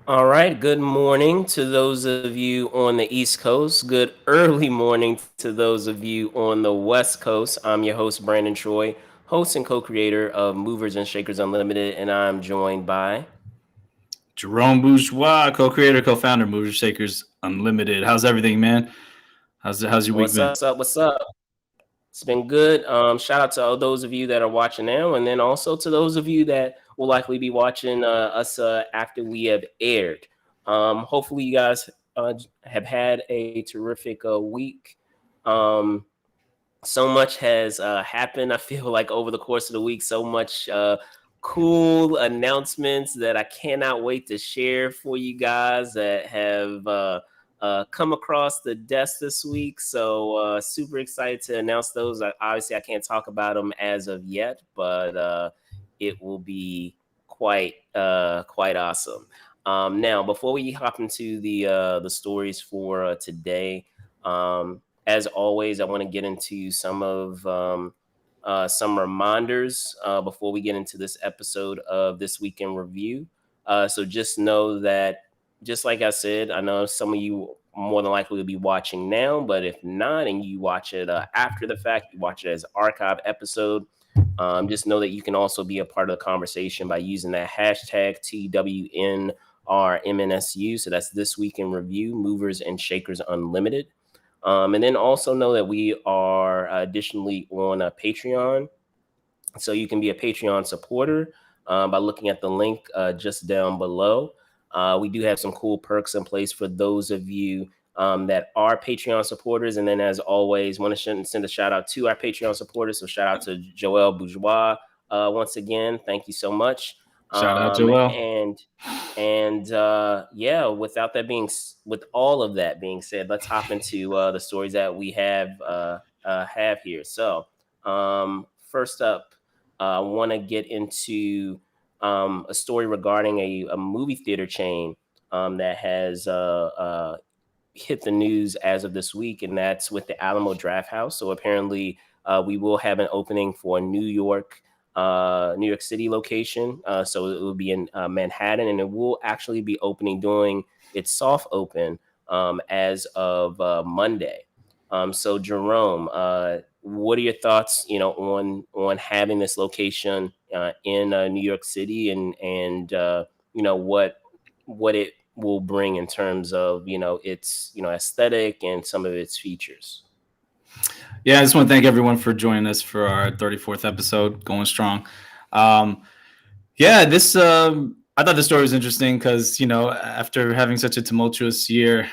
All right, good morning to those of you on the East Coast. Good early morning to those of you on the West Coast. I'm your host, Brandon Troy, host and co creator of Movers and Shakers Unlimited, and I'm joined by. Jerome Bourgeois, co-creator, co-founder, Movers Shakers Unlimited. How's everything, man? How's your week What's been? up? What's up? It's been good. Shout out to all those of you that are watching now, and then also to those of you that will likely be watching us after we have aired. Hopefully, you guys have had a terrific week. Um, so much has happened. I feel like over the course of the week, so much cool announcements that I cannot wait to share for you guys that have come across the desk this week. So super excited to announce those. Obviously, I can't talk about them as of yet, but it will be quite awesome. Now, before we hop into the stories for today. As always, I want to get into some reminders before we get into this episode of This Week in Review. So just know that, just like I said, I know some of you more than likely will be watching now, but if not, and you watch it after the fact, you watch it as an archive episode. Just know that you can also be a part of the conversation by using that hashtag TWnRMNSU. So that's This Week in Review, Movers and Shakers Unlimited. And then also know that we are additionally on a Patreon. So you can be a Patreon supporter by looking at the link just down below. We do have some cool perks in place for those of you that are Patreon supporters. And then, as always, want to send a shout out to our Patreon supporters. So shout out to Joel Bourgeois once again. Thank you so much. Shout out, Um, Joel. and yeah, with all of that being said, let's hop into the stories that we have here. So first up, I want to get into a story regarding a movie theater chain that has hit the news as of this week, and that's with the Alamo Draft House. So apparently, we will have an opening for New York City location. So it will be in Manhattan, and it will actually be opening doing its soft open as of Monday. So Jerome, what are your thoughts, on having this location in New York City, and what it will bring in terms of its aesthetic and some of its features. Yeah, I just want to thank everyone for joining us for our 34th episode, going strong. Um, yeah, this I thought the story was interesting because after having such a tumultuous year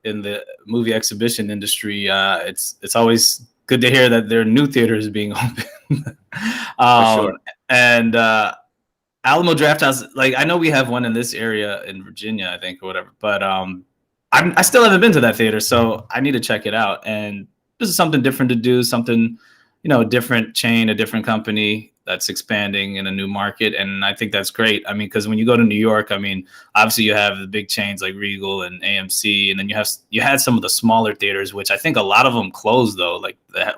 in the movie exhibition industry, it's always good to hear that there are new theaters being opened. For um, sure. and Alamo Draft House, like I know we have one in this area in Virginia, I think, or whatever. But I still haven't been to that theater, so I need to check it out. And this is something different to do, something, a different chain, a different company that's expanding in a new market, and I think that's great. I mean, because when you go to New York, I mean, obviously you have the big chains like Regal and AMC, and then you had some of the smaller theaters, which I think a lot of them closed though, like the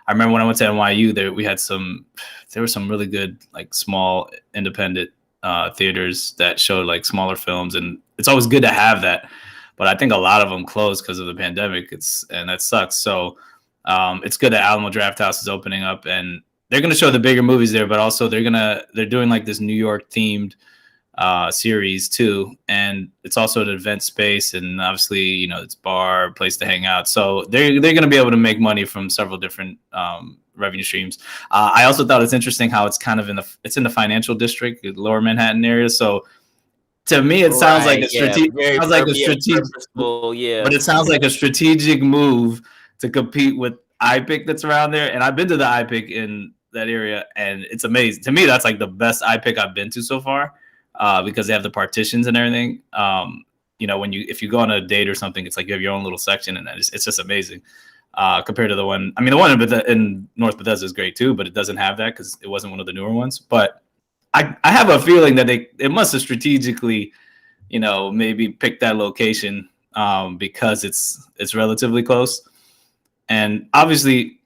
I remember when I went to NYU, there were some really good like small independent theaters that showed like smaller films, and it's always good to have that. But I think a lot of them closed because of the pandemic. And that sucks. So it's good that Alamo Draft House is opening up, and they're going to show the bigger movies there, but also they're doing like this New York themed series too, and it's also an event space, and obviously it's bar, place to hang out, so they're going to be able to make money from several different revenue streams. I also thought it's interesting how it's kind of it's in the financial district, Lower Manhattan area, so to me it sounds like Right. a Yeah. strategic Yeah, purposeful. but Yeah. it sounds like a strategic move to compete with iPic that's around there. And I've been to the iPic in that area, and it's amazing. To me, that's like the best iPic I've been to so far, because they have the partitions and everything. When if you go on a date or something, it's like you have your own little section, and it's just amazing. Compared to the one, I mean, the one in North Bethesda is great too, but it doesn't have that because it wasn't one of the newer ones. But I have a feeling that it must have strategically, maybe picked that location because it's relatively close. And obviously,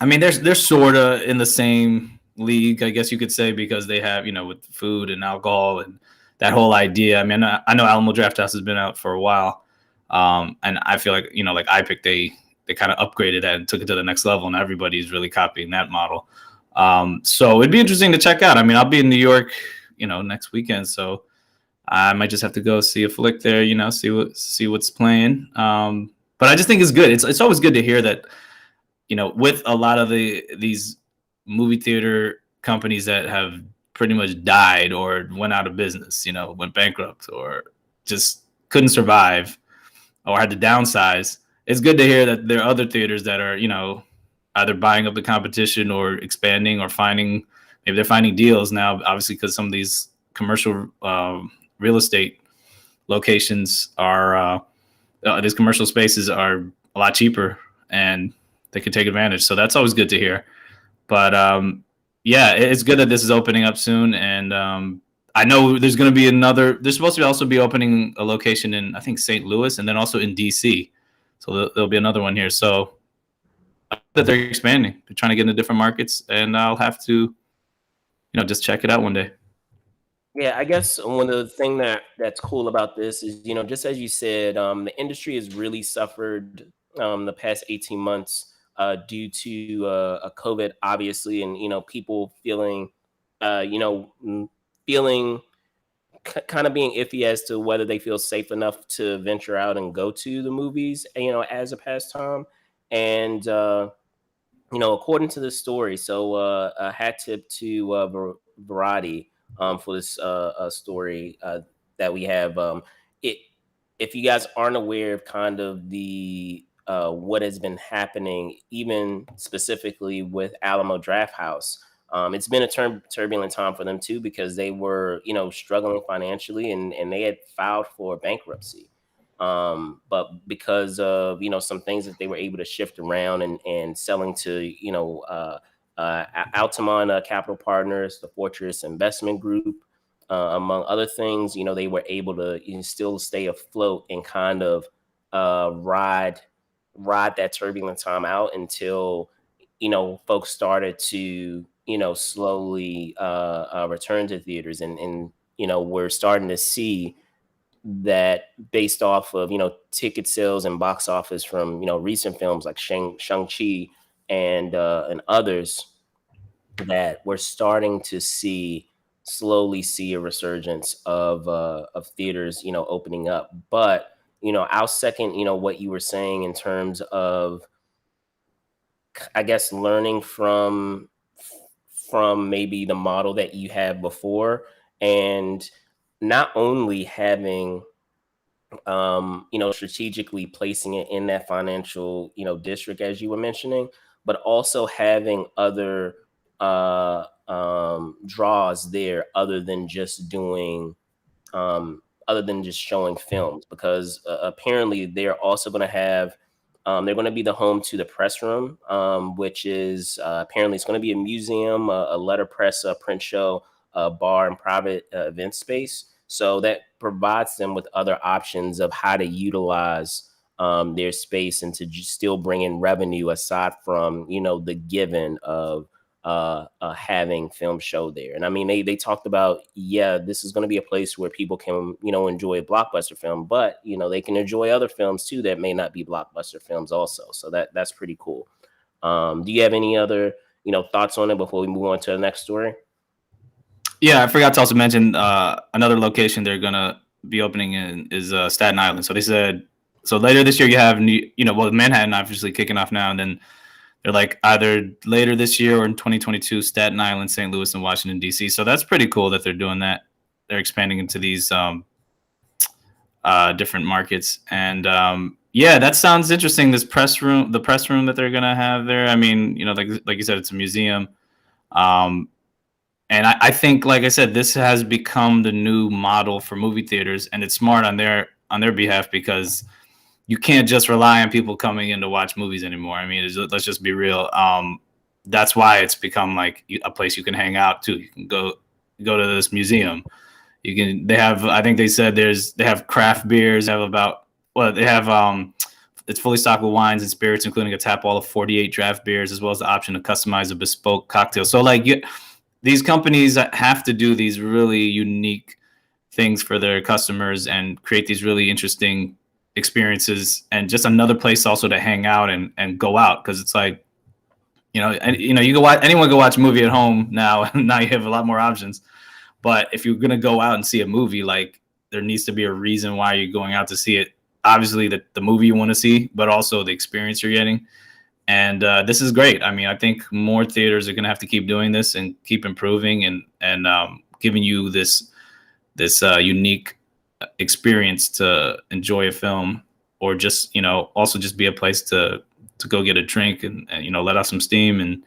I mean, they're sort of in the same league, I guess you could say, because they have with food and alcohol and that whole idea. I mean, I know Alamo Drafthouse has been out for a while, and I feel like, you know, like iPic, they kind of upgraded that and took it to the next level, and everybody's really copying that model. So it'd be interesting to check out. I mean, I'll be in New York, you know, next weekend, so I might just have to go see a flick there, you know, see what's playing. But I just think it's good. It's always good to hear that, you know, with a lot of these movie theater companies that have pretty much died or went out of business, you know, went bankrupt or just couldn't survive or had to downsize. It's good to hear that there are other theaters that are, you know, either buying up the competition or expanding or maybe they're finding deals now, obviously, because some of these commercial real estate locations are, these commercial spaces are a lot cheaper and they can take advantage. So that's always good to hear. But yeah, it's good that this is opening up soon. And I know there's going to be there's supposed to also be opening a location in, I think, St. Louis and then also in DC. So there'll be another one here. So that they're expanding, they're trying to get into different markets, and I'll have to, you know, just check it out one day. Yeah, I guess one of the thing that's cool about this is, you know, just as you said, the industry has really suffered the past 18 months due to a COVID, obviously, and, you know, people feeling, feeling kind of being iffy as to whether they feel safe enough to venture out and go to the movies, you know, as a pastime. And you know, according to the story, so a hat tip to Variety for this story that we have. It, if you guys aren't aware of kind of the what has been happening, even specifically with Alamo Drafthouse, it's been a turbulent time for them too, because they were, you know, struggling financially, and they had filed for bankruptcy. But because of, you know, some things that they were able to shift around and selling to, you know, Altamont Capital Partners, the Fortress Investment Group, among other things, you know, they were able to, you know, still stay afloat and kind of ride that turbulent time out until, you know, folks started to, you know, slowly return to theaters, and you know, we're starting to see that based off of, you know, ticket sales and box office from, you know, recent films like Shang-Chi and others, that we're starting to slowly see a resurgence of theaters, you know, opening up. But, you know, I'll second, you know, what you were saying in terms of, I guess, learning from maybe the model that you had before, and not only having you know, strategically placing it in that financial, you know, district as you were mentioning, but also having other draws there other than just doing other than just showing films, because apparently they're also going to have they're going to be the home to the press room, which is apparently it's going to be a museum, a letterpress, a print show, a bar, and private event space. So that provides them with other options of how to utilize their space and to just still bring in revenue aside from, you know, the given of having film show there. And I mean, they talked about, yeah, this is going to be a place where people can, you know, enjoy a blockbuster film, but, you know, they can enjoy other films too that may not be blockbuster films also. So that's pretty cool. Do you have any other, you know, thoughts on it before we move on to the next story? Yeah, I forgot to also mention another location they're gonna be opening in is Staten Island. So they said, so later this year you have well, Manhattan obviously kicking off now, and then they're like either later this year or in 2022, Staten Island, St. Louis, and Washington D.C. So that's pretty cool that they're doing that. They're expanding into these different markets, and yeah, that sounds interesting. The press room that they're gonna have there. I mean, you know, like you said, it's a museum. And I think, like I said, this has become the new model for movie theaters, and it's smart on their behalf, because you can't just rely on people coming in to watch movies anymore. I mean, let's just be real. That's why it's become like a place you can hang out too. You can go to this museum. They have, I think they said they have craft beers. They have it's fully stocked with wines and spirits, including a tap wall of 48 draft beers, as well as the option to customize a bespoke cocktail. So like these companies have to do these really unique things for their customers and create these really interesting experiences, and just another place also to hang out and go out, because it's like, you can watch, anyone can watch a movie at home now. Now you have a lot more options. But if you're gonna go out and see a movie, like, there needs to be a reason why you're going out to see it. Obviously, the movie you want to see, but also the experience you're getting. And this is great. I mean, I think more theaters are gonna have to keep doing this and keep improving and giving you this unique experience to enjoy a film, or just also just be a place to go get a drink and let out some steam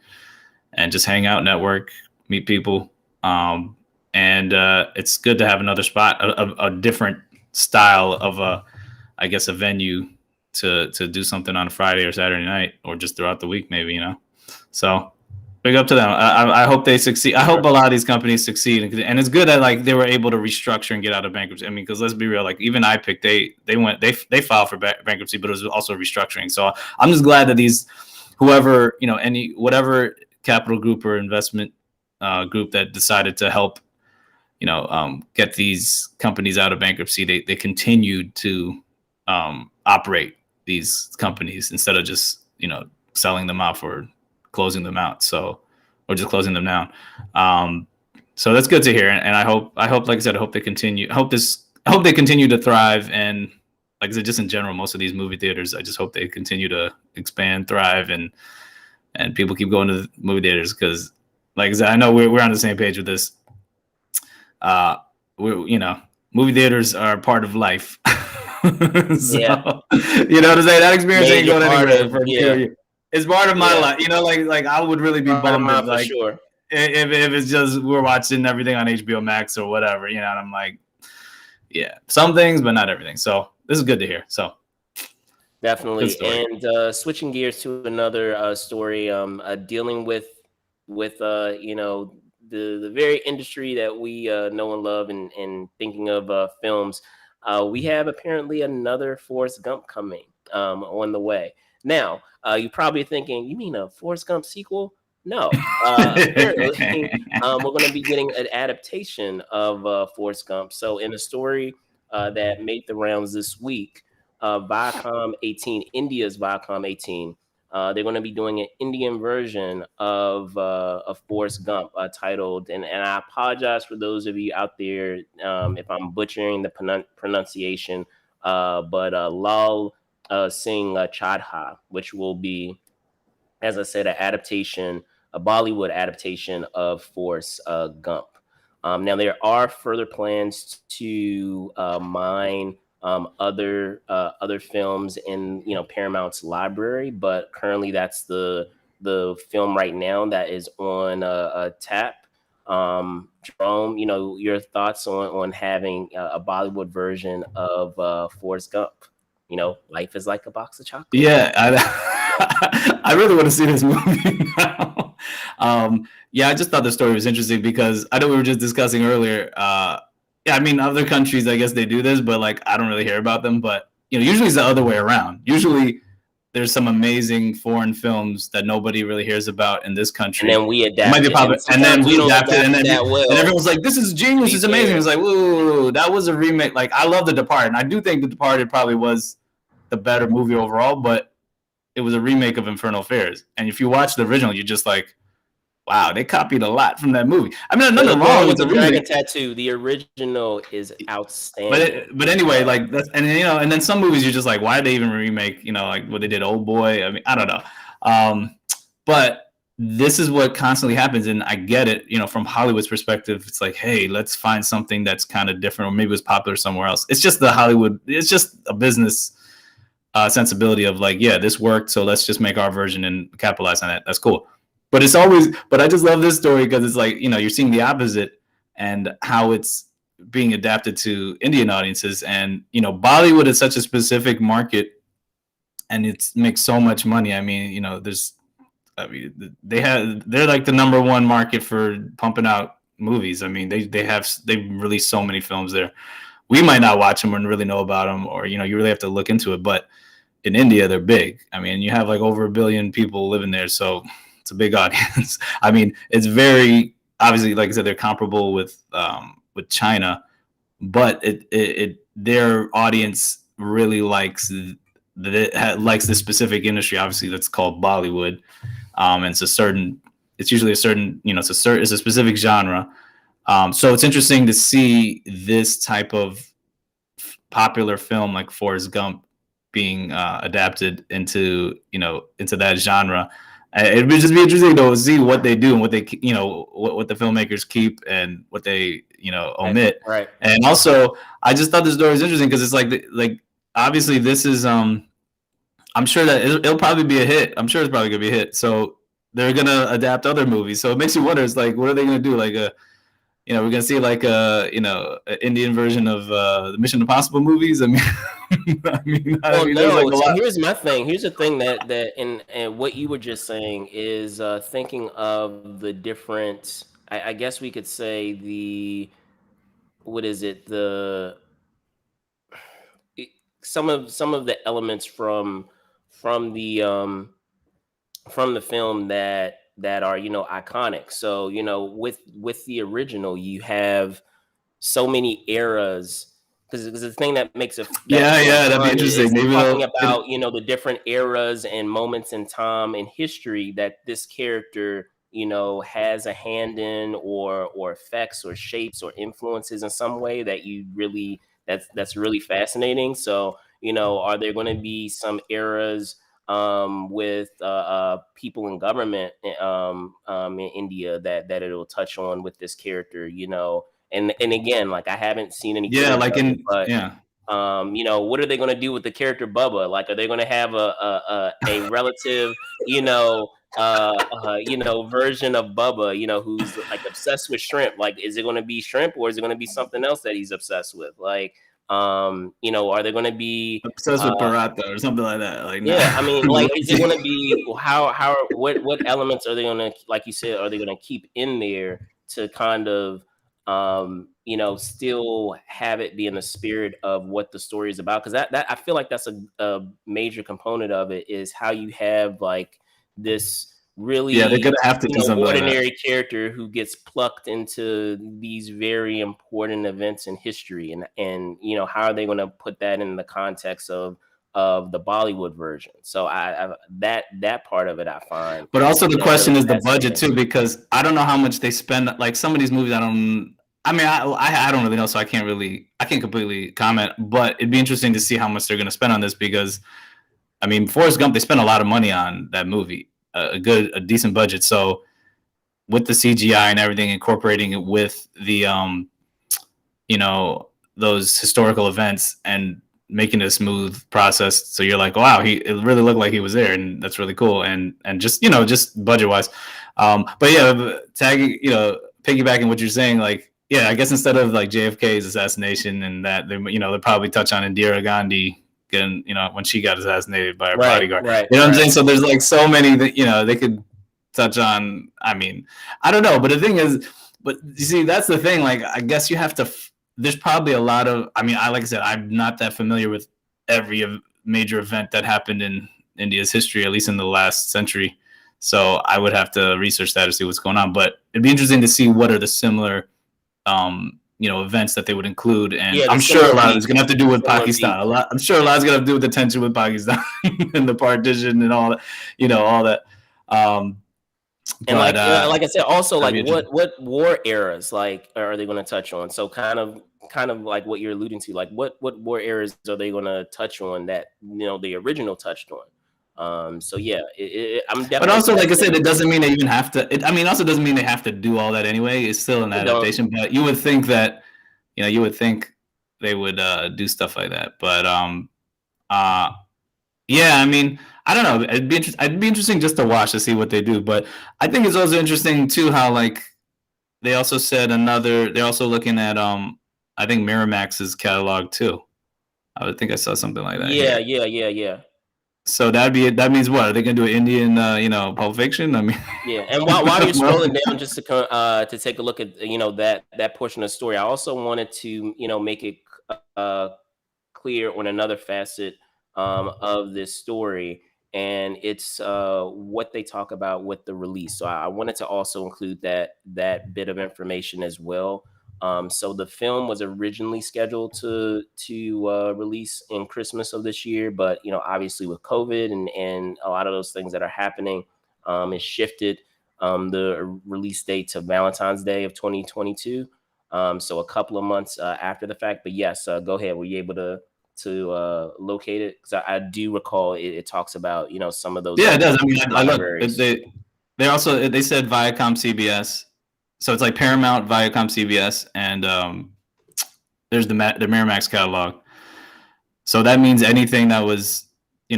and just hang out, network, meet people. And it's good to have another spot, a different style of a venue to do something on a Friday or Saturday night, or just throughout the week, maybe, So big up to them. I hope they succeed. I hope a lot of these companies succeed, and it's good that like they were able to restructure and get out of bankruptcy. I mean, because let's be real, like even iPic, they filed for bankruptcy, but it was also restructuring. So I'm just glad that these whoever whatever capital group or investment group that decided to help get these companies out of bankruptcy, they continued to operate these companies instead of just selling them out or closing them out, or just closing them down. So that's good to hear, and I hope, like I said, I hope they continue. I hope they continue to thrive, and like I said, just in general, most of these movie theaters, I just hope they continue to expand, thrive, and people keep going to the movie theaters, because, like I said, I know we're on the same page with this. Movie theaters are part of life. So, Yeah. You know what I'm saying? That experience ain't going anywhere for yeah. you. It's part of my life. Like I would really be bummed if, like, sure. if it's just we're watching everything on HBO Max or whatever, and I'm like, yeah, some things, but not everything. So this is good to hear. So definitely. And switching gears to another story, dealing with the very industry that we know and love, and thinking of films, we have apparently another Forrest Gump coming on the way. Now, you're probably thinking, you mean a Forrest Gump sequel? No. Apparently, we're going to be getting an adaptation of Forrest Gump. So in a story that made the rounds this week, Viacom 18, India's Viacom 18, they're going to be doing an Indian version of Forrest Gump, titled, and I apologize for those of you out there if I'm butchering the pronunciation, but Lal Singh Chadha, which will be, as I said, a Bollywood adaptation of Forrest Gump. Now, there are further plans to mine other films in Paramount's library, but currently that's the film right now that is on tap. Jerome, your thoughts on having a Bollywood version of Forrest Gump? Life is like a box of chocolate. Yeah, I really want to see this movie now. Yeah, I just thought the story was interesting because I know we were just discussing earlier. Yeah, I mean, other countries, I guess they do this, but like I don't really hear about them. But usually it's the other way around. Usually there's some amazing foreign films that nobody really hears about in this country. And then we adapt. Might be popular, and then we adapt it, and then everyone's like, "This is genius! It's amazing!" It's like, "Whoa, that was a remake." Like, I love The Departed, and I do think The Departed probably was the better movie overall, but it was a remake of Infernal Affairs. And if you watch the original, you're just like, wow, they copied a lot from that movie. I mean, nothing wrong with the Dragon Tattoo. The original is outstanding. But anyway, like that's, and and then some movies you're just like, why did they even remake? Like what they did Old Boy. I mean, I don't know. But this is what constantly happens, and I get it. From Hollywood's perspective, it's like, hey, let's find something that's kind of different, or maybe it was popular somewhere else. It's just the Hollywood. It's just a business sensibility of like, yeah, this worked, so let's just make our version and capitalize on it. That's cool. But I just love this story because it's like, you're seeing the opposite and how it's being adapted to Indian audiences. And, Bollywood is such a specific market and it makes so much money. I mean, they're like the number one market for pumping out movies. I mean, they've released so many films there. We might not watch them or really know about them, or, you really have to look into it. But in India, they're big. I mean, you have like over 1 billion people living there. So it's a big audience. I mean, it's very obviously, like I said, they're comparable with China, but their audience really likes likes this specific industry, obviously that's called Bollywood. And it's usually a certain, it's a specific genre. So it's interesting to see this type of popular film like Forrest Gump being adapted into that genre. It would just be interesting to see what they do and what they what the filmmakers keep and what they omit. Right. And also, I just thought this story was interesting because it's like obviously this is I'm sure that it'll probably be a hit. I'm sure it's probably gonna be a hit. So they're gonna adapt other movies. So it makes you wonder. It's like, what are they gonna do? Like we're gonna see like an Indian version of the Mission Impossible movies. I mean, there's like a lot. So here's my thing. Here's the thing that and what you were just saying is thinking of the different. I guess we could say some of the elements from the film that are iconic. So with the original, you have so many eras. Because the thing that makes it that'd be interesting. Maybe talking about the different eras and moments in time and history that this character has a hand in, or effects or shapes or influences in some way that you really that's really fascinating. So are there going to be some eras with people in government in India that it'll touch on with this character, and again, like I haven't seen any what are they going to do with the character Bubba? Like, are they going to have a relative version of Bubba who's like obsessed with shrimp? Like, is it going to be shrimp, or is it going to be something else that he's obsessed with? Like, are they going to be obsessed with paratha or something like that? Like, I mean, like, is it going to be what elements are they going to, like you said, are they going to keep in there to kind of still have it be in the spirit of what the story is about? Because that I feel like that's a major component of it, is how you have like this really they're gonna have to do something ordinary like character who gets plucked into these very important events in history, and how are they going to put that in the context of the Bollywood version? So I that part of it I find. But also the question really is the budget too, because I don't know how much they spend. Like some of these movies, I don't really know, so I can't completely comment. But it'd be interesting to see how much they're going to spend on this, because I mean, Forrest Gump, they spent a lot of money on that movie, a decent budget. So with the CGI and everything, incorporating it with the those historical events and making it a smooth process, so you're like, wow, it really looked like he was there, and that's really cool. And just just budget wise, but yeah, tagging, piggybacking what you're saying, like, yeah, I guess instead of like JFK's assassination and that, they'll probably touch on Indira Gandhi getting, when she got assassinated by her bodyguard. Right. You know what I'm saying? So there's like so many that they could touch on. I mean, I don't know, but the thing is, but you see, that's the thing. Like, I guess you have to. There's probably a lot of. I mean, like I said, I'm not that familiar with every major event that happened in India's history, at least in the last century. So I would have to research that to see what's going on. But it'd be interesting to see what are the similar, events that they would include. And I'm sure a lot is going to have to do with Pakistan. I'm sure a lot is going to have to do with the tension with Pakistan and the partition and all that, all that. And like I said, also, like, what war eras like are they going to touch on? So kind of like what you're alluding to, like what war eras are they going to touch on that the original touched on? So yeah, I'm definitely. But also, like I said, it doesn't mean they even have to. Also doesn't mean they have to do all that anyway. It's still an adaptation, but you would think that they would do stuff like that. But yeah, I mean, I don't know. It'd be interesting just to watch to see what they do. But I think it's also interesting too how, like, they also said they're also looking at I think Miramax's catalog too. I would think I saw something like that. Yeah. So that means what? Are they gonna do an Indian Pulp Fiction? I mean, yeah. And while you're scrolling down, just to take a look at that portion of the story, I also wanted to make it clear on another facet of this story, and it's what they talk about with the release. So I wanted to also include that bit of information as well. So the film was originally scheduled to release in Christmas of this year, but obviously with COVID and a lot of those things that are happening, it shifted the release date to Valentine's Day of 2022. So a couple of months after the fact. But yes, go ahead. Were you able to locate it? Because I do recall it talks about some of those. Yeah, it does. I mean, I look. libraries. They also they said Viacom CBS, so it's like Paramount, Viacom CBS, and there's the Miramax catalog. So that means anything that was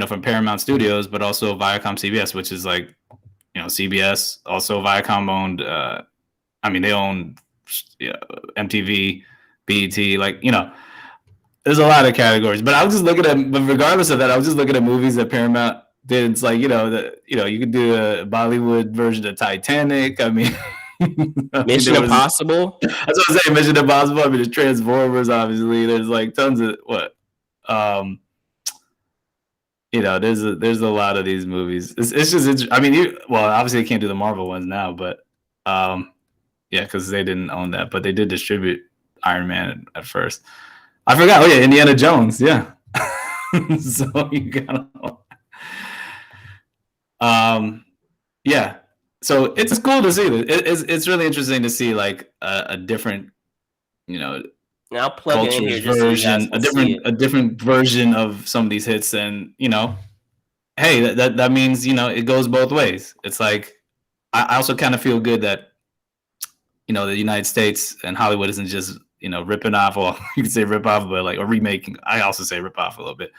from Paramount Studios, but also Viacom CBS, which is like CBS, also Viacom owned. I mean, they own MTV, BET, like there's a lot of categories. But I was just looking at, but regardless of that, I was just looking at movies that Paramount did. It's like you could do a Bollywood version of Titanic. I mean, Mission Impossible. That's what I'm saying. Mission Impossible. I mean, there's Transformers. Obviously, there's like tons of what. There's a lot of these movies. It's just I mean, obviously they can't do the Marvel ones now, but yeah, because they didn't own that, but they did distribute Iron Man at first. I forgot. Oh yeah, Indiana Jones. Yeah. So you gotta. Yeah. So it's cool to see this. It's really interesting to see like a different, now plug in here version, a different version of some of these hits, and hey, that means it goes both ways. It's like I also kind of feel good that the United States and Hollywood isn't just ripping off, or you could say rip off, but like or remaking. I also say rip off a little bit.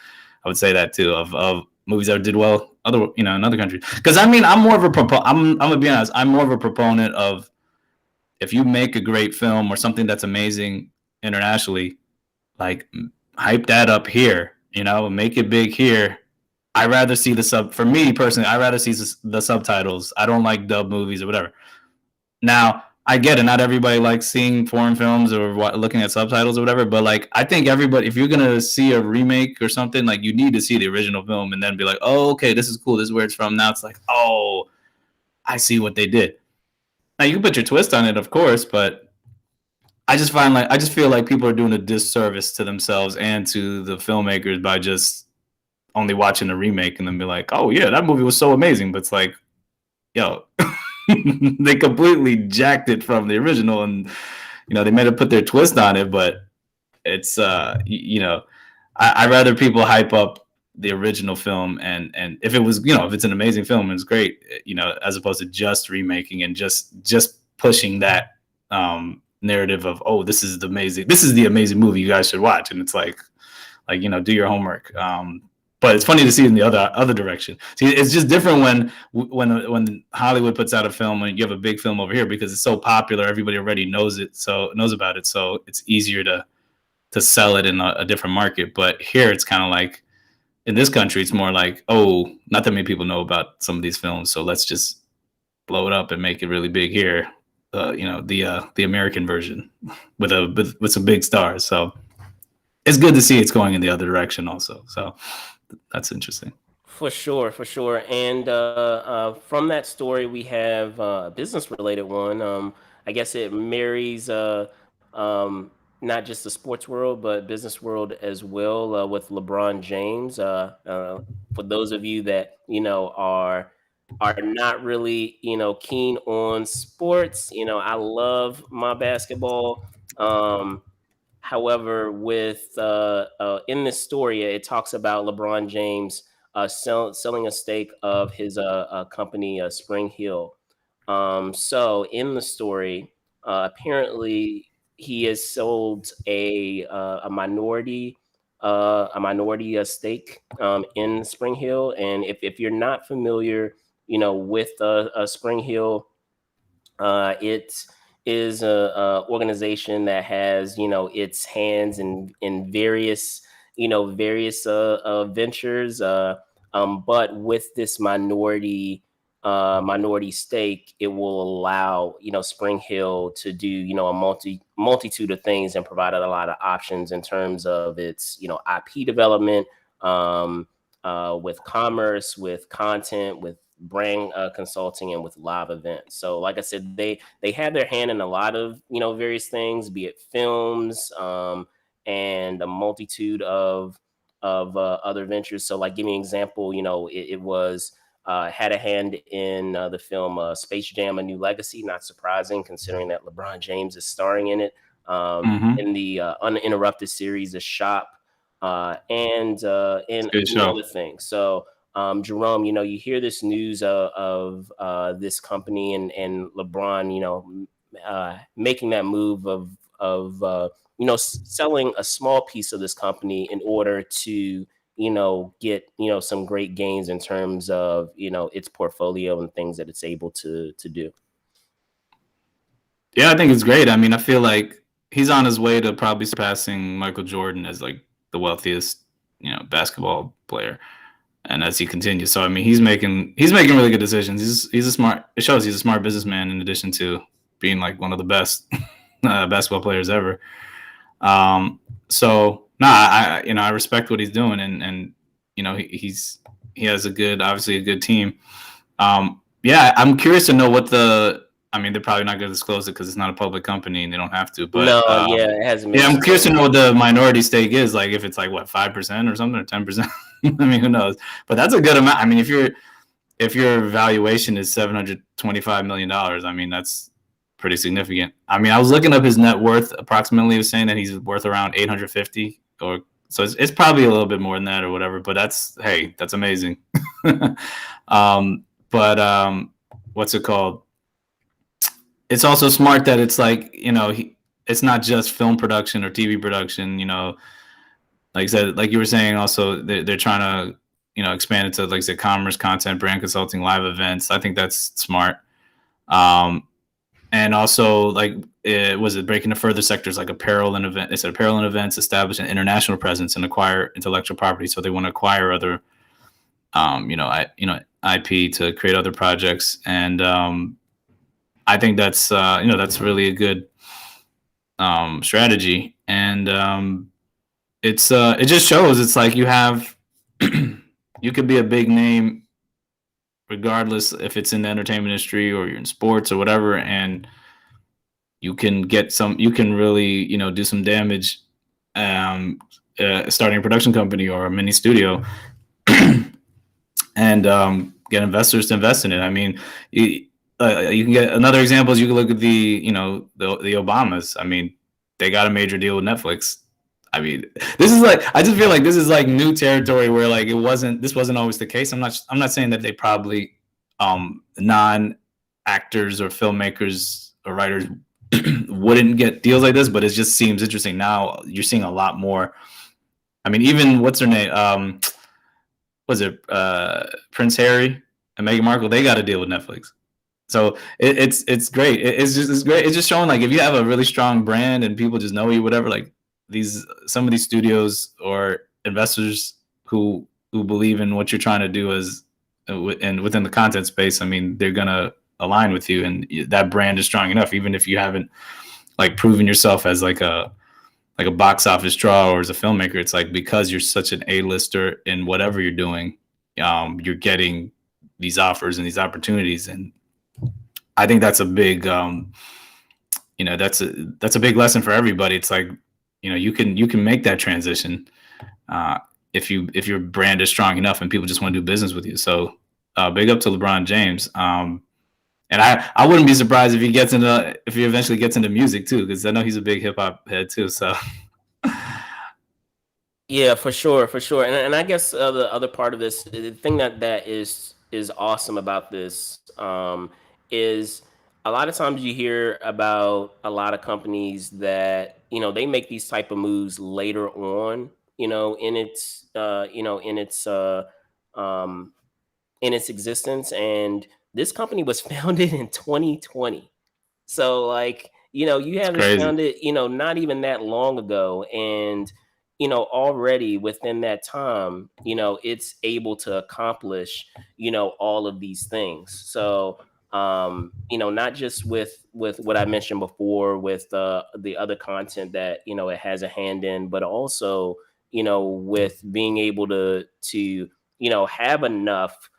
I would say that too of movies that did well in other countries. Because I mean, I'm more of a I'm gonna be honest. I'm more of a proponent of if you make a great film or something that's amazing internationally, like hype that up here, make it big here. I rather see for me personally, I rather see the subtitles. I don't like dub movies or whatever. Now, I get it. Not everybody likes seeing foreign films or looking at subtitles or whatever, but like, I think everybody, if you're going to see a remake or something, like you need to see the original film and then be like, oh, okay, this is cool. This is where it's from. Now it's like, oh, I see what they did. Now you can put your twist on it, of course, but I just feel like people are doing a disservice to themselves and to the filmmakers by just only watching the remake and then be like, oh yeah, that movie was so amazing. But it's like, yo, they completely jacked it from the original, and they may have put their twist on it, but it's I'd rather people hype up the original film, and if it was if it's an amazing film, it's great, as opposed to just remaking and just pushing that narrative of, oh, this is the amazing movie you guys should watch, and it's like do your homework. But it's funny to see it in the other direction. See, it's just different when Hollywood puts out a film and you have a big film over here because it's so popular, everybody already knows about it, so it's easier to sell it in a different market. But here, it's kind of like in this country, it's more like, oh, not that many people know about some of these films, so let's just blow it up and make it really big here. The American version with some big stars. So it's good to see it's going in the other direction also. So that's interesting. For sure. And from that story, we have a business-related one. I guess it marries not just the sports world, but business world as well, with LeBron James. For those of you that are not really keen on sports, I love my basketball. However, with in this story, it talks about LeBron James selling a stake of his company, Springhill. So in the story, apparently he has sold a minority stake in Springhill. And if you're not familiar, with Springhill, it is a organization that has its hands in various ventures, but with this minority stake, it will allow Springhill to do a multitude of things and provide a lot of options in terms of its IP development, with commerce, with content, with brand consulting and with live events. So like I said, they have their hand in a lot of, you know, various things, be it films, and a multitude of other ventures. So like, give me an example, you know, it was had a hand in the film Space Jam: A New Legacy. Not surprising, considering that LeBron James is starring in it. In the uninterrupted series, The Shop, and other things. So, Jerome, you know, you hear this news of this company and LeBron, you know, making that move of you know, selling a small piece of this company in order to, you know, get, you know, some great gains in terms of, you know, its portfolio and things that it's able to do. Yeah, I think it's great. I mean, I feel like he's on his way to probably surpassing Michael Jordan as like the wealthiest, you know, basketball player. And as he continues, so I mean, he's making really good decisions. He's a smart. It shows he's a smart businessman in addition to being like one of the best basketball players ever. So no, I respect what he's doing, and you know, he has obviously a good team. Yeah, I'm curious to know what I mean, they're probably not going to disclose it because it's not a public company and they don't have to. But no, it hasn't been. Yeah, I'm curious to know what the minority stake is. Like, if it's like what 5% or something, or 10%. I mean, who knows? But that's a good amount. I mean, if your valuation is $725 million, I mean, that's pretty significant. I mean, I was looking up his net worth. Approximately, he was saying that he's worth around 850, or so it's probably a little bit more than that or whatever. But that's amazing. What's it called? It's also smart that it's like, you know, it's not just film production or TV production. You know, like I said, like you were saying, also they're trying to, you know, expand it to, like I said, commerce, content, brand consulting, live events. I think that's smart. And also, like, was it breaking into further sectors like apparel and event? It's apparel and events, establish an international presence and acquire intellectual property. So they want to acquire other, IP to create other projects. And I think that's that's really a good strategy. And it just shows it's like you could be a big name regardless if it's in the entertainment industry or you're in sports or whatever, and you can really, you know, do some damage starting a production company or a mini studio and get investors to invest in it. I mean, you can get another example is you can look at the Obamas. I mean, they got a major deal with Netflix. I mean, this is like, I just feel like this is like new territory where like this wasn't always the case. I'm not saying that they probably non-actors or filmmakers or writers wouldn't get deals like this, but it just seems interesting. Now you're seeing a lot more. I mean, even what's her name? Was it Prince Harry and Meghan Markle? They got a deal with Netflix. So it's great. It's great. It's just showing like if you have a really strong brand and people just know you, whatever, like some of these studios or investors who believe in what you're trying to do and within the content space, I mean, they're gonna align with you, and that brand is strong enough, even if you haven't like proven yourself as like a box office draw or as a filmmaker. It's like because you're such an A-lister in whatever you're doing, you're getting these offers and these opportunities, and I think that's a big, that's a big lesson for everybody. It's like, you know, you can make that transition if your brand is strong enough and people just want to do business with you. So big up to LeBron James. And I wouldn't be surprised if he eventually gets into music too, because I know he's a big hip hop head too. So yeah, for sure. And I guess the other part of this, the thing that is awesome about this is a lot of times you hear about a lot of companies that, you know, they make these type of moves later on, you know, in its existence. And this company was founded in 2020. So like, you know, you have this founded, you know, not even that long ago. And, you know, already within that time, you know, it's able to accomplish, you know, all of these things. So, you know, not just with what I mentioned before with the other content that, you know, it has a hand in, but also, you know, with being able to, you know, have enough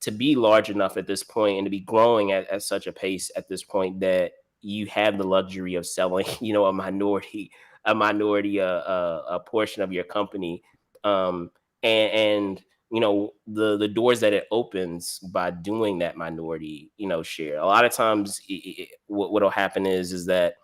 to be large enough at this point and to be growing at such a pace at this point that you have the luxury of selling, a minority a portion of your company, and the doors that it opens by doing that minority share. A lot of times, what'll happen is that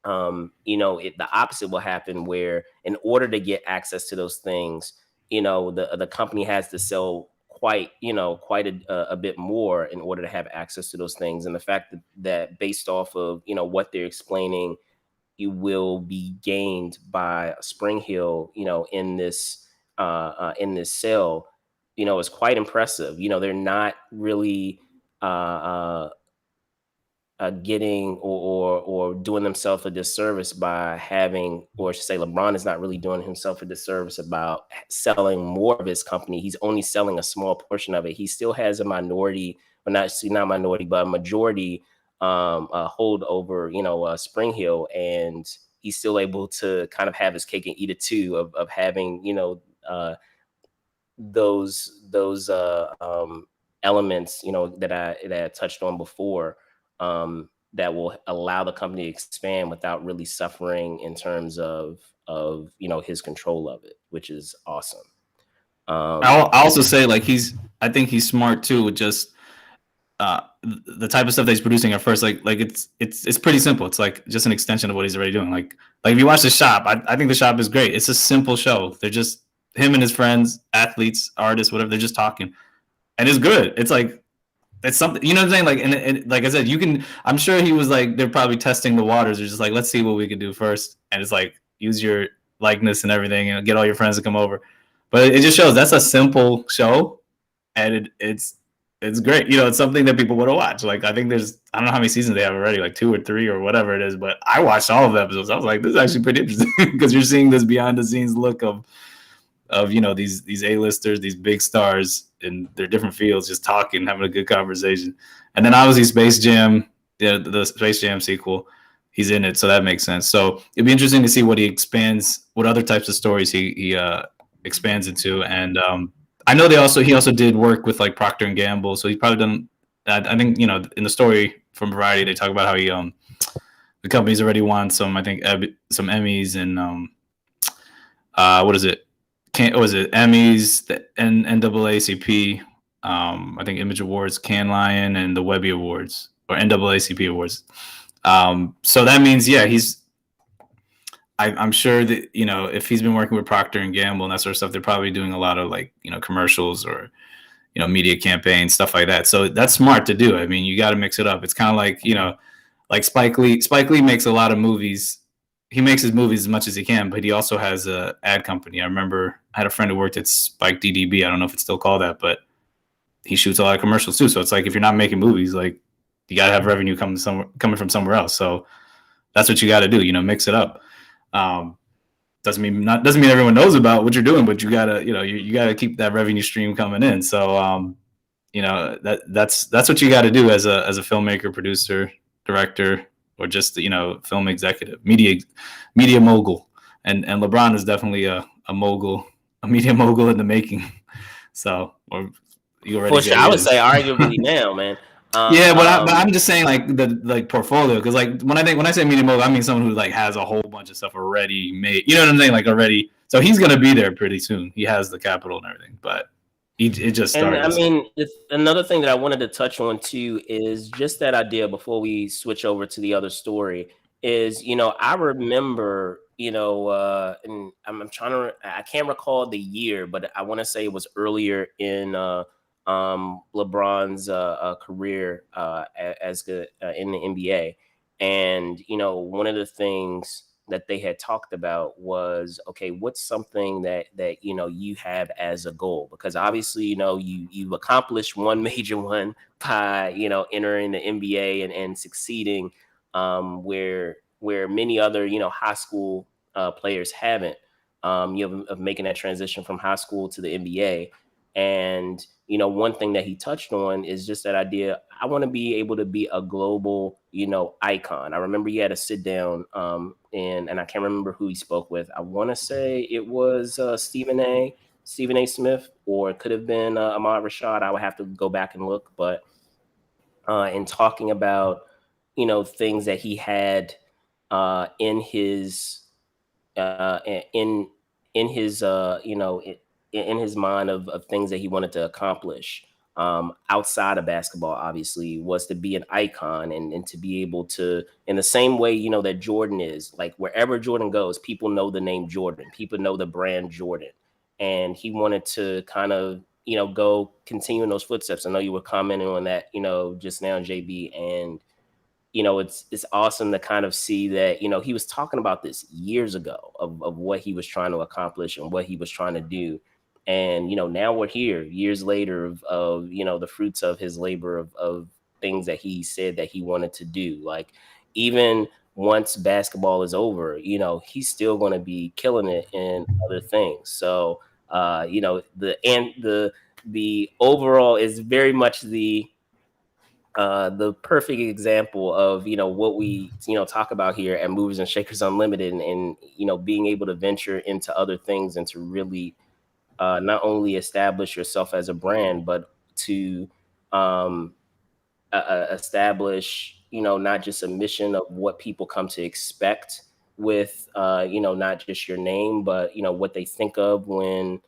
the opposite will happen, where in order to get access to those things, the company has to sell quite a bit more in order to have access to those things. And the fact that based off of what they're explaining, you will be gained by Springhill in this sale, is quite impressive. They're not really getting or doing themselves a disservice by having, or I should say LeBron is not really doing himself a disservice about selling more of his company. He's only selling a small portion of it. He still has a minority, or not minority, but a majority hold over, Springhill, and he's still able to kind of have his cake and eat it too, of having, those elements, that I touched on before, that will allow the company to expand without really suffering in terms of his control of it, which is awesome. I'll also say, like, I think he's smart too with just the type of stuff that he's producing at first. Like it's pretty simple. It's like just an extension of what he's already doing. Like if you watch The Shop, I think The Shop is great. It's a simple show. They're just him and his friends, athletes, artists, whatever. They're just talking, and it's good. It's like, it's something, you know what I'm saying? Like, and like I said, I'm sure he was like, they're probably testing the waters. They're just like, let's see what we can do first. And it's like, use your likeness and everything and get all your friends to come over. But it just shows that's a simple show, and it's great. It's something that people want to watch. Like, I think I don't know how many seasons they have already, like 2 or 3 or whatever it is, but I watched all of the episodes. I was like, this is actually pretty interesting, because you're seeing this behind the scenes look of these A-listers, these big stars in their different fields, just talking, having a good conversation. And then obviously Space Jam, the Space Jam sequel, he's in it, so that makes sense. So it'd be interesting to see what what other types of stories he expands into. And I know he also did work with like Procter and Gamble, so he's probably done. I think in the story from Variety, they talk about how he the company's already won some Emmys and what is it? Emmys, the NAACP, I think Image Awards, Cannes Lion, and the Webby Awards, or NAACP Awards. So that means, yeah, I'm sure that, if he's been working with Procter and Gamble and that sort of stuff, they're probably doing a lot of like, commercials or, media campaigns, stuff like that. So that's smart to do. I mean, you got to mix it up. It's kind of like, like Spike Lee makes a lot of movies. He makes his movies as much as he can, but he also has a ad company. I remember I had a friend who worked at Spike DDB. I don't know if it's still called that, but he shoots a lot of commercials too. So it's like, if you're not making movies, like, you got to have revenue coming from somewhere else. So that's what you got to do, mix it up. Doesn't mean everyone knows about what you're doing, but you gotta, you gotta keep that revenue stream coming in. So, that's what you got to do as a filmmaker, producer, director, or just, film executive, media mogul. And LeBron is definitely a mogul, a media mogul in the making. So, or you already, for sure, I would say arguably now, man. Yeah, but I'm just saying, like, the portfolio, because like when I say media mogul, I mean someone who like has a whole bunch of stuff already made. You know what I'm saying? Like, already. So he's gonna be there pretty soon. He has the capital and everything, but it just started. And I mean, another thing that I wanted to touch on too is just that idea before we switch over to the other story is, I remember, and I can't recall the year, but I want to say it was earlier in LeBron's career as in the NBA. And, one of the things that they had talked about was, okay, what's something that you have as a goal? Because obviously, you've accomplished one major one by, entering the NBA and succeeding, where many other, high school players haven't, of making that transition from high school to the NBA. And, one thing that he touched on is just that idea. I want to be able to be a global, icon. I remember he had a sit down, and I can't remember who he spoke with. I want to say it was Stephen A. Stephen A. Smith, or it could have been Ahmad Rashad. I would have to go back and look, but in talking about things that he had in his in his in his mind of things that he wanted to accomplish outside of basketball, obviously, was to be an icon and to be able to, in the same way that Jordan is, like, wherever Jordan goes, people know the name Jordan, people know the brand Jordan, and he wanted to kind of go continue in those footsteps. I know you were commenting on that just now, JB, and it's awesome to kind of see that he was talking about this years ago of what he was trying to accomplish and what he was trying to do. And now we're here years later of the fruits of his labor of things that he said that he wanted to do. Like, even once basketball is over, he's still going to be killing it in other things. So the overall is very much the perfect example of what we talk about here at Movers and Shakers Unlimited, and being able to venture into other things and to really not only establish yourself as a brand, but to establish not just a mission of what people come to expect with not just your name, but what they think of when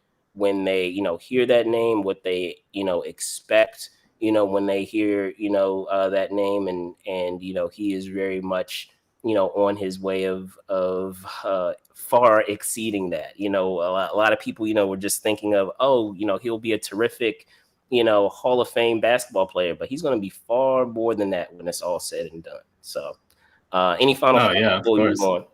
they hear that name, what they expect when they hear that name, and he is very much on his way of far exceeding that. A lot of people were just thinking of, oh, he'll be a terrific Hall of Fame basketball player, but he's going to be far more than that when it's all said and done. So any final thoughts before we move on?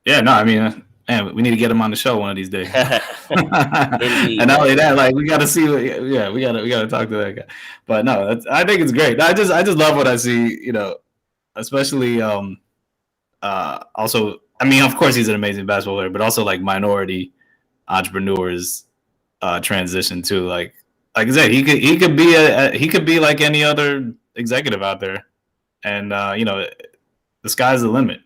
Yeah, no, I mean, man, we need to get him on the show one of these days. Indeed, and not only that, like, we got to see, we got to talk to that guy. But no, I think it's great. I just love what I see, especially also, I mean, of course he's an amazing basketball player, but also like minority entrepreneurs transition too. Like I said, he could be like any other executive out there, and the sky's the limit.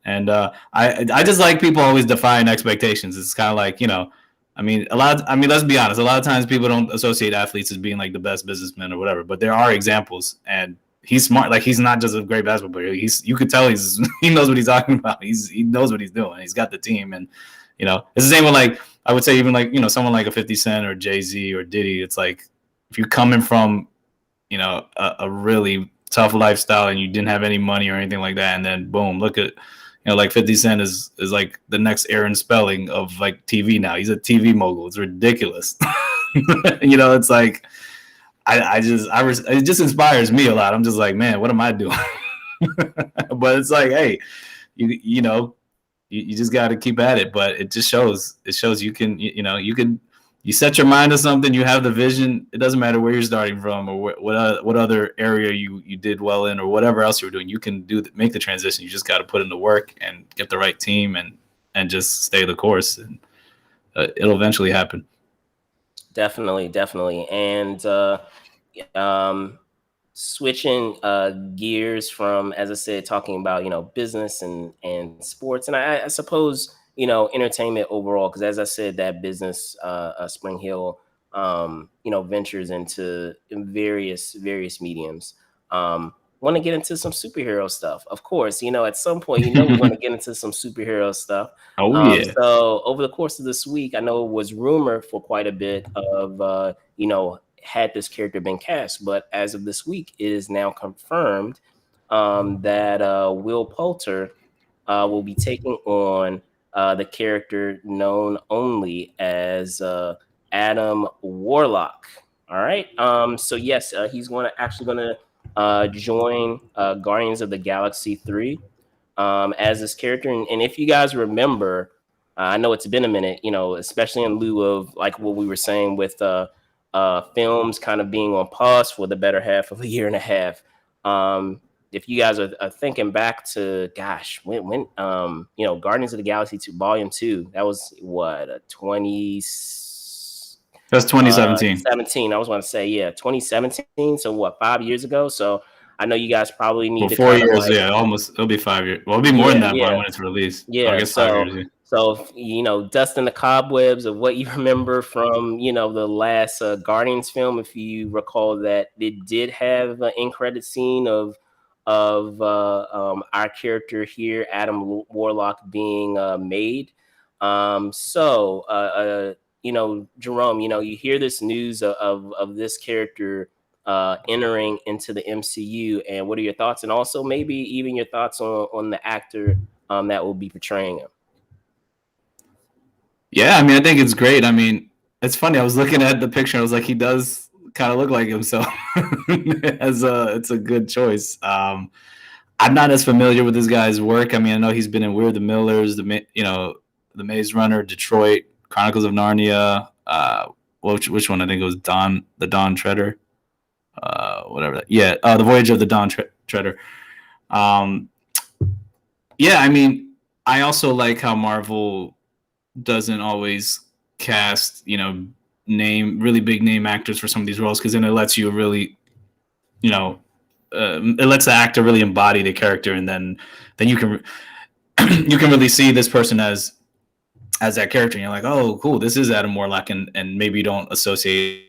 And I just like people always defying expectations. It's kind of like, let's be honest. A lot of times people don't associate athletes as being like the best businessmen or whatever, but there are examples, and he's smart. Like, he's not just a great basketball player. You could tell he knows what he's talking about. He knows what he's doing. He's got the team, and it's the same with, like, I would say even like, someone like a 50 Cent or Jay-Z or Diddy. It's like, if you're coming from, a really tough lifestyle and you didn't have any money or anything like that, and then boom, look at, like 50 Cent is like the next Aaron Spelling of like TV now. He's a TV mogul. It's ridiculous. It's like, it just inspires me a lot. I'm just like, man, what am I doing? But it's like, hey, you just got to keep at it. But it just shows you can, you set your mind to something, you have the vision. It doesn't matter where you're starting from or what other area you did well in or whatever else you were doing. You can make the transition. You just got to put in the work and get the right team and just stay the course, and it'll eventually happen. Definitely. And switching gears from, as I said, talking about business and sports, and I suppose entertainment overall, because as I said, that business Springhill ventures into various mediums. Want to get into some superhero stuff, of course. At some point, we want to get into some superhero stuff. Oh yeah. So over the course of this week, I know it was rumored for quite a bit of had this character been cast, but as of this week, it is now confirmed that Will Poulter will be taking on the character known only as Adam Warlock. All right. So yes, he's going to join Guardians of the Galaxy 3 as this character. And if you guys remember, I know it's been a minute, especially in lieu of like what we were saying with films kind of being on pause for the better half of a year and a half. If you guys are thinking back to, gosh, when Guardians of the Galaxy 2 Volume 2, that was what, That's 2017. 17. I was going to say, 2017. So what, 5 years ago? So I know you guys probably need to 4 years, almost. It'll be 5 years. Well, it'll be more than that by when it's released. Yeah, I guess 5 years. So, dusting the cobwebs of what you remember from, the last Guardians film, if you recall that it did have an end credit scene of our character here, Adam Warlock, being made. Jerome, you hear this news of this character entering into the MCU, and what are your thoughts? And also maybe even your thoughts on the actor that will be portraying him. Yeah, I mean, I think it's great. I mean, it's funny. I was looking at the picture. I was like, he does kind of look like him. So it's a good choice. I'm not as familiar with this guy's work. I mean, I know he's been in We're the Millers, The Maze Runner, Detroit, Chronicles of Narnia. Which one? I think it was the Dawn Treader. Whatever. Yeah, The Voyage of the Dawn Treader. Yeah, I mean, I also like how Marvel doesn't always cast, really big name actors for some of these roles, because then it lets you really, it lets the actor really embody the character, and then you can you can really see this person as that character, and you're like, oh, cool, this is Adam Warlock, and maybe you don't associate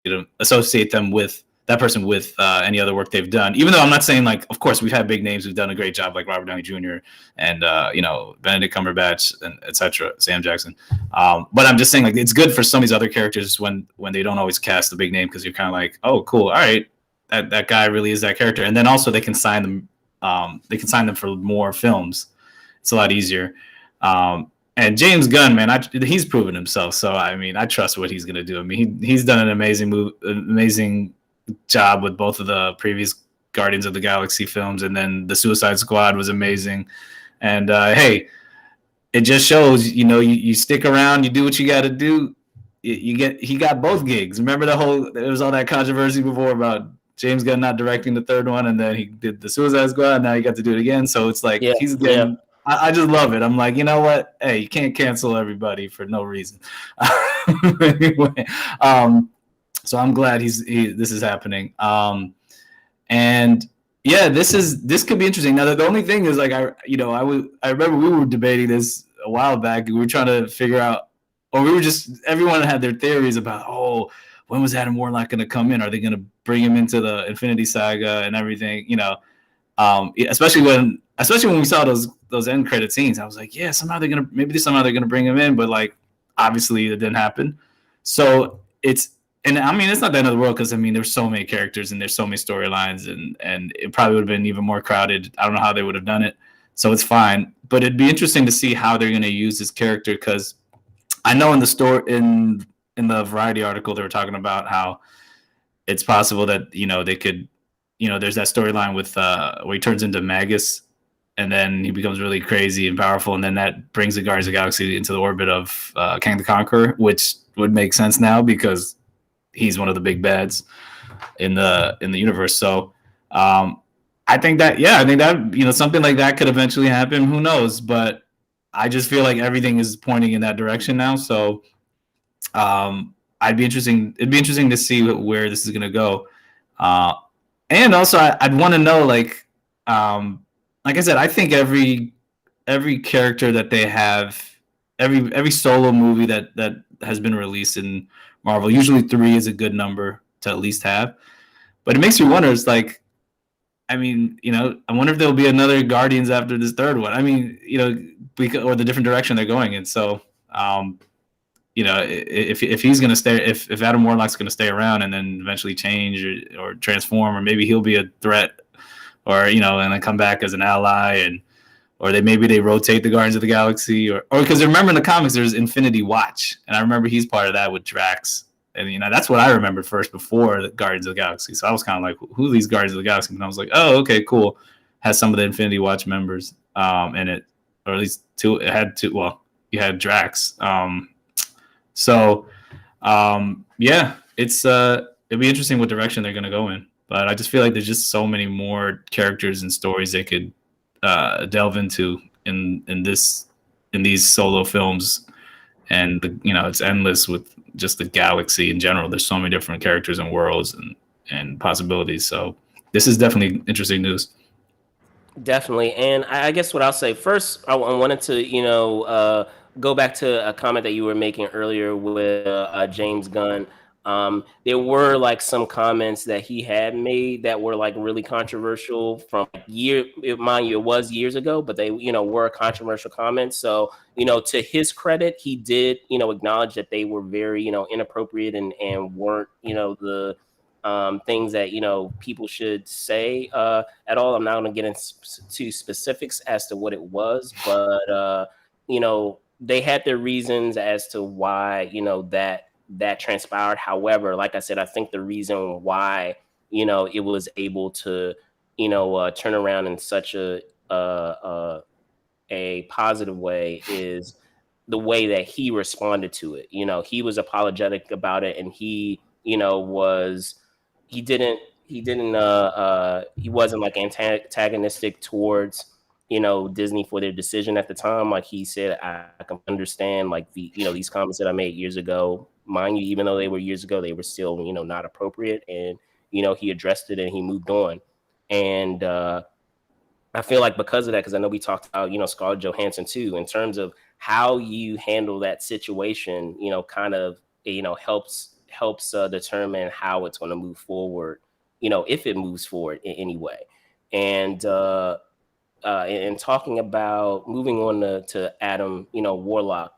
them with that person with any other work they've done. Even though I'm not saying, like, of course we've had big names who've done a great job, like Robert Downey Jr. and Benedict Cumberbatch and etc. Sam Jackson. But I'm just saying, like, it's good for some of these other characters when they don't always cast the big name, because you're kind of like, oh, cool, all right, that guy really is that character. And then also they can sign them. They can sign them for more films. It's a lot easier. And James Gunn, man, he's proven himself. So I mean, I trust what he's gonna do. I mean, he's done an amazing job with both of the previous Guardians of the Galaxy films, and then the Suicide Squad was amazing. And hey, it just shows, you stick around, you do what you got to do. He got both gigs. Remember there was all that controversy before about James Gunn not directing the third one, and then he did the Suicide Squad, and now he got to do it again. So it's like, he's getting. Yeah. I just love it. I'm like, you know what? Hey, you can't cancel everybody for no reason. Anyway, so I'm glad this is happening. And yeah, this could be interesting. Now, the only thing is, like, I remember we were debating this a while back. We were trying to figure out, or everyone had their theories about, oh, when was Adam Warlock going to come in? Are they going to bring him into the Infinity Saga and everything? Especially when we saw those end credit scenes, I was like, yeah, somehow they're gonna bring him in, but, like, obviously it didn't happen. So it's not the end of the world, because I mean, there's so many characters and there's so many storylines, and it probably would have been even more crowded. I don't know how they would have done it, so it's fine. But it'd be interesting to see how they're gonna use this character, because I know in the Variety article they were talking about how it's possible that they could. There's that storyline with where he turns into Magus, and then he becomes really crazy and powerful, and then that brings the Guardians of the Galaxy into the orbit of Kang the Conqueror, which would make sense now because he's one of the big bads in the universe. So I think that something like that could eventually happen. Who knows? But I just feel like everything is pointing in that direction now. So it'd be interesting to see where this is going to go. And also, I'd want to know, like I said, I think every character that they have, every solo movie that has been released in Marvel, usually 3 is a good number to at least have. But it makes me wonder, it's like, I mean, I wonder if there'll be another Guardians after this third one. I mean, or the different direction they're going in. So, if he's gonna stay, if Adam Warlock's gonna stay around and then eventually change or transform, or maybe he'll be a threat, or and then come back as an ally, or they rotate the Guardians of the Galaxy, or because remember in the comics there's Infinity Watch, and I remember he's part of that with Drax, and that's what I remembered first before the Guardians of the Galaxy. So I was kind of like, who are these Guardians of the Galaxy? And I was like, oh, okay, cool. Has some of the Infinity Watch members in it, or at least 2. It had 2. Well, you had Drax. So, yeah, it'd be interesting what direction they're going to go in. But I just feel like there's just so many more characters and stories they could delve into in these solo films, and it's endless with just the galaxy in general. There's so many different characters and worlds and possibilities. So this is definitely interesting news. Definitely. And I guess what I'll say first, I wanted to, go back to a comment that you were making earlier with James Gunn. There were like some comments that he had made that were like really controversial from mind you, it was years ago, but they, were controversial comments. So, to his credit, he did, acknowledge that they were very, inappropriate and weren't, the things that, people should say. At all. I'm not going to get into specifics as to what it was, but they had their reasons as to why that transpired. However, like I said, I think the reason why it was able to turn around in such a positive way is the way that he responded to it. He was apologetic about it, and he wasn't like antagonistic towards Disney for their decision at the time. Like he said, I can understand like these comments that I made years ago. Mind you, even though they were years ago, they were still not appropriate, and he addressed it and he moved on. And I feel like because of that, because I know we talked about, Scarlett Johansson too, in terms of how you handle that situation, kind of, helps determine how it's going to move forward, if it moves forward in any way. And and talking about moving on to Adam, Warlock,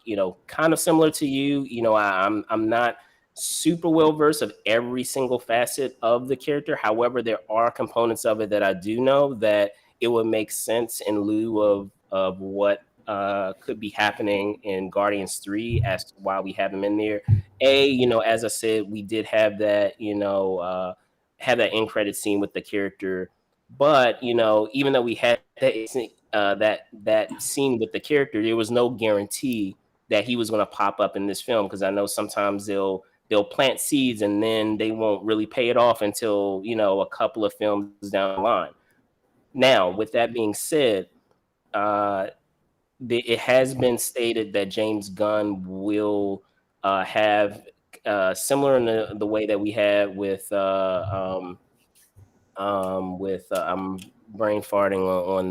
kind of similar to you, I'm not super well versed of every single facet of the character. However, there are components of it that I do know that it would make sense in lieu of what could be happening in Guardians 3 as to why we have him in there. As I said, we did have that, have that end credit scene with the character, but even though we had that scene with the character, there was no guarantee that he was going to pop up in this film, because I know sometimes they'll plant seeds and then they won't really pay it off until a couple of films down the line. Now, with that being said, uh, it has been stated that James Gunn will have similar in the way that we had with I'm brain farting on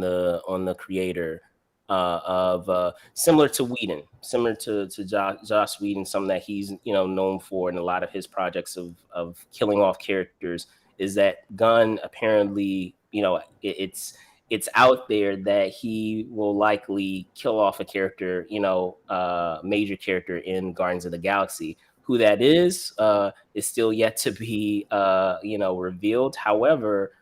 the creator of similar to Whedon, similar to Joss Whedon, something that he's known for in a lot of his projects of killing off characters, is that Gunn apparently it's out there that he will likely kill off a character, major character in Guardians of the Galaxy. Who that is still yet to be revealed. However,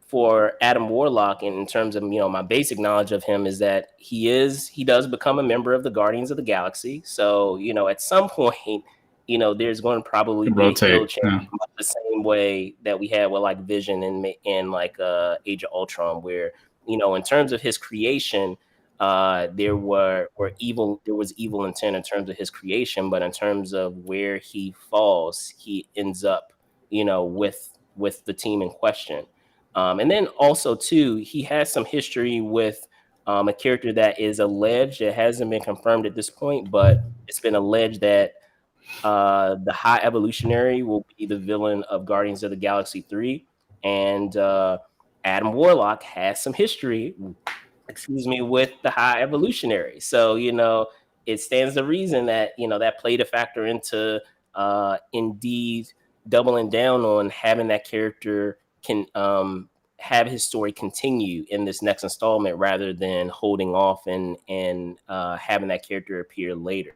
for Adam Warlock, in terms of my basic knowledge of him, is that he does become a member of the Guardians of the Galaxy. So at some point, there's going to probably be a heel Rotate. change, much the same way that we had with like Vision and like Age of Ultron, where in terms of his creation, there was evil intent in terms of his creation, but in terms of where he falls, he ends up with the team in question. And then also too, he has some history with a character that is alleged, it hasn't been confirmed at this point, but it's been alleged that the High Evolutionary will be the villain of Guardians of the Galaxy 3. And Adam Warlock has some history, with the High Evolutionary. So, it stands to reason that, that played a factor into indeed doubling down on having that character can have his story continue in this next installment, rather than holding off and having that character appear later.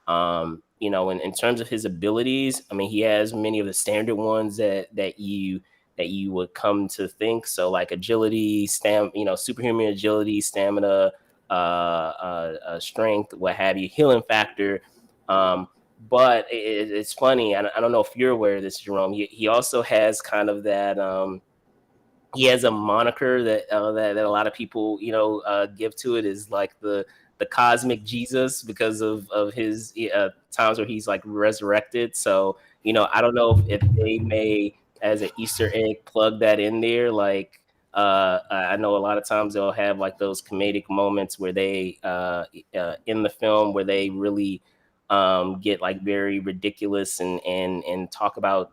In terms of his abilities, I mean, he has many of the standard ones that you would come to think. So like agility, superhuman agility, stamina, strength, what have you, healing factor. But it's funny. I don't know if you're aware of this, Jerome. He also has kind of that. He has a moniker that a lot of people give to it, is like the cosmic Jesus, because of his times where he's like resurrected. So I don't know if they may, as an Easter egg, plug that in there. Like I know a lot of times they'll have like those comedic moments where they in the film where they really get like very ridiculous and talk about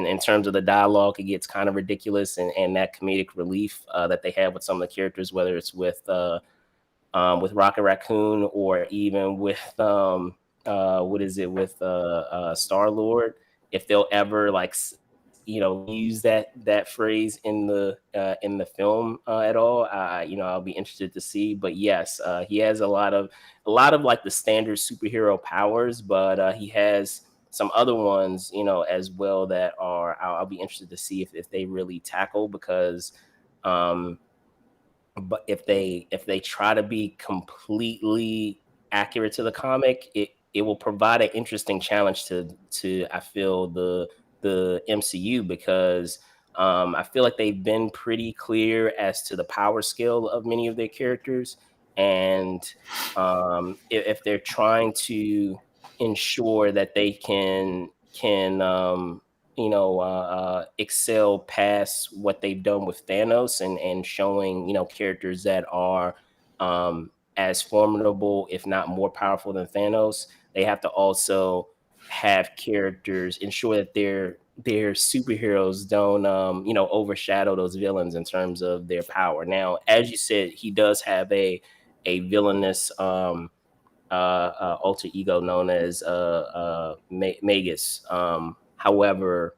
in terms of the dialogue, it gets kind of ridiculous, and that comedic relief that they have with some of the characters, whether it's with Rocket Raccoon or even with what is it with Star Lord, if they'll ever like use that phrase in the film at all, I'll be interested to see. But yes, he has a lot of like the standard superhero powers, but he has some other ones as well that I'll be interested to see if they really tackle, because but if they try to be completely accurate to the comic, it will provide an interesting challenge to I feel the MCU, because I feel like they've been pretty clear as to the power scale of many of their characters, and if they're trying to ensure that they can excel past what they've done with Thanos, and showing characters that are as formidable, if not more powerful than Thanos, they have to also have characters ensure that their superheroes don't overshadow those villains in terms of their power. Now, as you said, he does have a villainous alter ego known as Magus. However,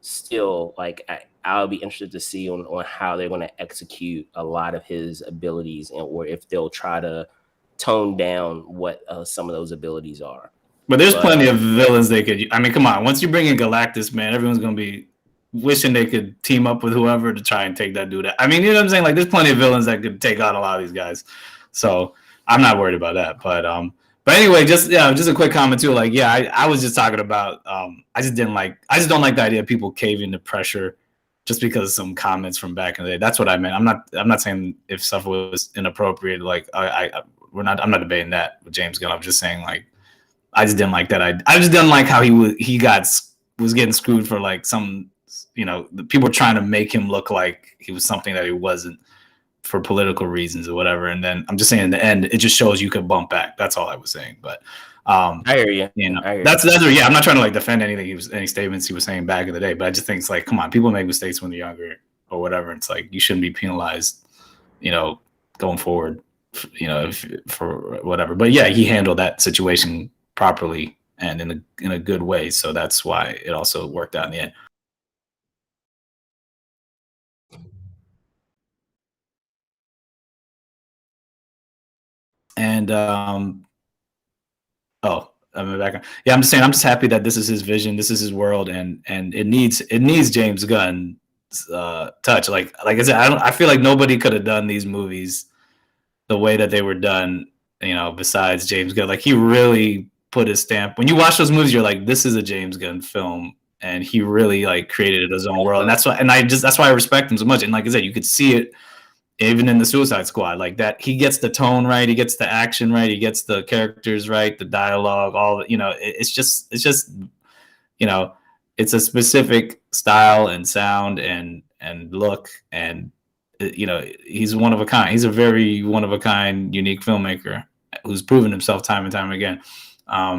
still, like I'll be interested to see on how they're going to execute a lot of his abilities, or if they'll try to tone down what some of those abilities are. But there's plenty of villains they could. I mean, come on. Once you bring in Galactus, man, everyone's gonna be wishing they could team up with whoever to try and take that dude out. I mean, you know what I'm saying? Like, there's plenty of villains that could take out a lot of these guys. So I'm not worried about that. But anyway, just a quick comment too. Like, yeah, I was just talking about. I just don't like the idea of people caving to pressure just because of some comments from back in the day. That's what I meant. I'm not saying if stuff was inappropriate. Like, I'm not debating that with James Gunn. I'm just saying, like, I just didn't like that. I just didn't like how he was getting screwed for, like, some, the people were trying to make him look like he was something that he wasn't for political reasons or whatever. And then I'm just saying, in the end, it just shows you could bump back. That's all I was saying. But I hear you. That's yeah. I'm not trying to like defend any statements he was saying back in the day, but I just think it's like, come on, people make mistakes when they're younger or whatever. It's like, you shouldn't be penalized, going forward, for whatever. But yeah, he handled that situation properly and in a good way, so that's why it also worked out in the end. And I'm back. Yeah, I'm just saying, I'm just happy that this is his vision, this is his world, and it needs James Gunn's touch. Like I said, I feel like nobody could have done these movies the way that they were done, besides James Gunn. Like, he really put his stamp. When you watch those movies, you're like, this is a James Gunn film, and he really like created his own world. And that's why I respect him so much. And like I said, you could see it even in the Suicide Squad, like that. He gets the tone right, he gets the action right, he gets the characters right, the dialogue, all the, it's just it's a specific style and sound and look, and he's one of a kind. He's a very one of a kind, unique filmmaker who's proven himself time and time again.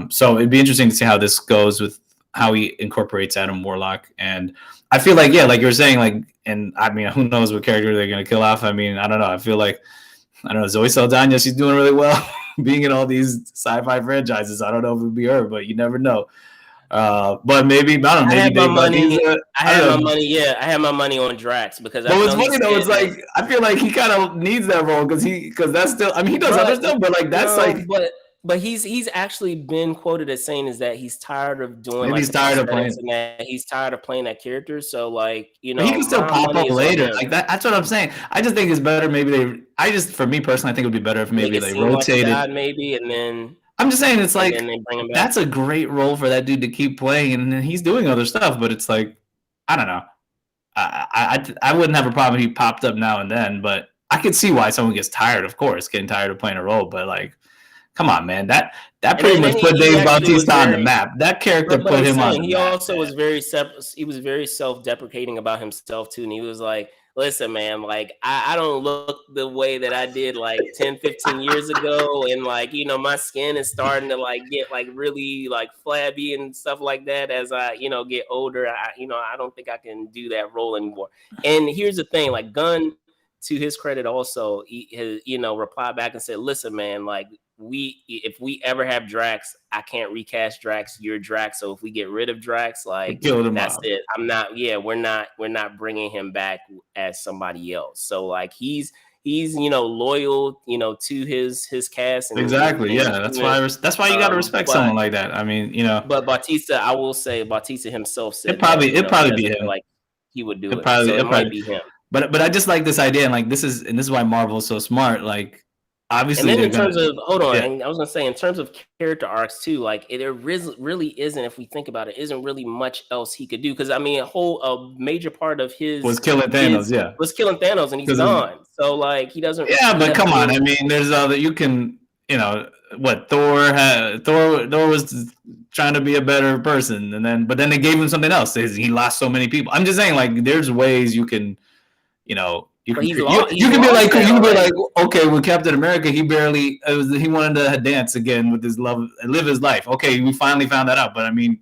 So it'd be interesting to see how this goes with how he incorporates Adam Warlock. And I feel like, yeah, like you were saying, like, and I mean, who knows what character they're going to kill off. I mean, I don't know. I feel like, I don't know, Zoe Saldana, she's doing really well being in all these sci-fi franchises. I don't know if it would be her, but you never know. But maybe, I don't know. Maybe I have my money on Drax, because but what's funny though, it's like, I feel like he kind of needs that role because that's still, I mean, he does other stuff, but like that's but he's actually been quoted as saying is that he's tired of doing. Maybe he's tired of playing. He's tired of playing that character. So like, he can still pop up later. Like that's what I'm saying. I just think it's better. Maybe for me personally, I think it would be better if maybe they rotated. Like maybe, and then I'm just saying, it's like, that's a great role for that dude to keep playing, and then he's doing other stuff. But it's like, I don't know. I wouldn't have a problem if he popped up now and then, but I could see why someone gets tired. Of course, getting tired of playing a role, but like, come on, man. That pretty much put Dave Bautista on the map. That character put him on the map. He also was very self-deprecating about himself too, and he was like listen, man, like I don't look the way that I did like 10, 15 years ago. And like, my skin is starting to like get like really like flabby and stuff like that as I, get older. I don't think I can do that role anymore. And here's the thing, like Gunn, to his credit also, he has, replied back and said, listen, man, like if we ever have Drax, I can't recast Drax. You're Drax. So if we get rid of Drax, like that's it. I'm not. Yeah, we're not bringing him back as somebody else. So like he's loyal, to his cast. And exactly. Yeah, that's why you got to respect someone like that. I mean, But Bautista, I will say, Bautista himself said it probably be him. Like he would do it. So it might be him. But I just like this idea, and like this is why Marvel is so smart. Like obviously, and then in terms of I was gonna say in terms of character arcs too, like there really isn't, if we think about it, isn't really much else he could do, because I mean a major part of his was killing Thanos, was killing Thanos, and he's gone. So like he doesn't. Yeah, but come on, I mean, there's other you can what Thor was trying to be a better person, but then they gave him something else. He lost so many people. I'm just saying, like, there's ways you can. You can be like, okay, with Captain America, he wanted to dance again with his love and live his life. Okay, we finally found that out. But I mean,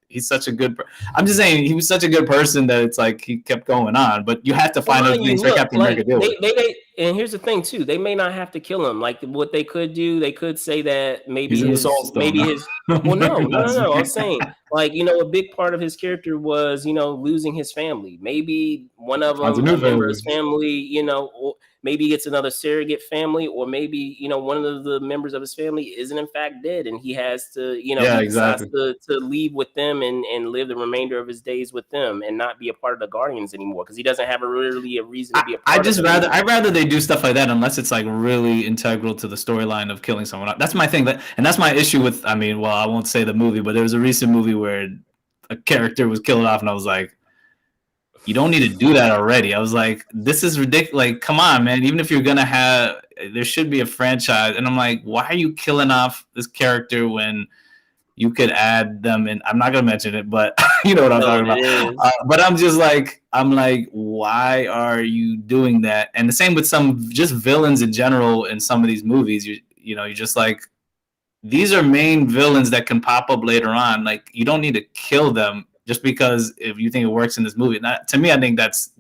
he's such a good. I'm just saying, he was such a good person that it's like he kept going on. But you have to find other things for Captain America to do. And here's the thing too: they may not have to kill him. Like what they could do, they could say that maybe his. Well, no. I'm saying, like, a big part of his character was, losing his family. Maybe one of them, a member of his family, or maybe it's another surrogate family, or maybe, one of the members of his family isn't in fact dead, and he has to, decides to leave with them and live the remainder of his days with them and not be a part of the Guardians anymore, because he doesn't have really a reason to be a part of it. I'd rather they do stuff like that unless it's like really integral to the storyline of killing someone. That's my thing. And that's my issue with, I mean, well, I won't say the movie, but there was a recent movie where a character was killed off, and I was like, you don't need to do that already. I was like, this is ridiculous. Like, come on, man. Even if you're going to there should be a franchise. And I'm like, why are you killing off this character when you could add them? And I'm not going to mention it, but you know what I'm talking about. But I'm like, why are you doing that? And the same with some just villains in general in some of these movies. You're just like, these are main villains that can pop up later on. Like, you don't need to kill them just because if you think it works in this movie. To me, I think that's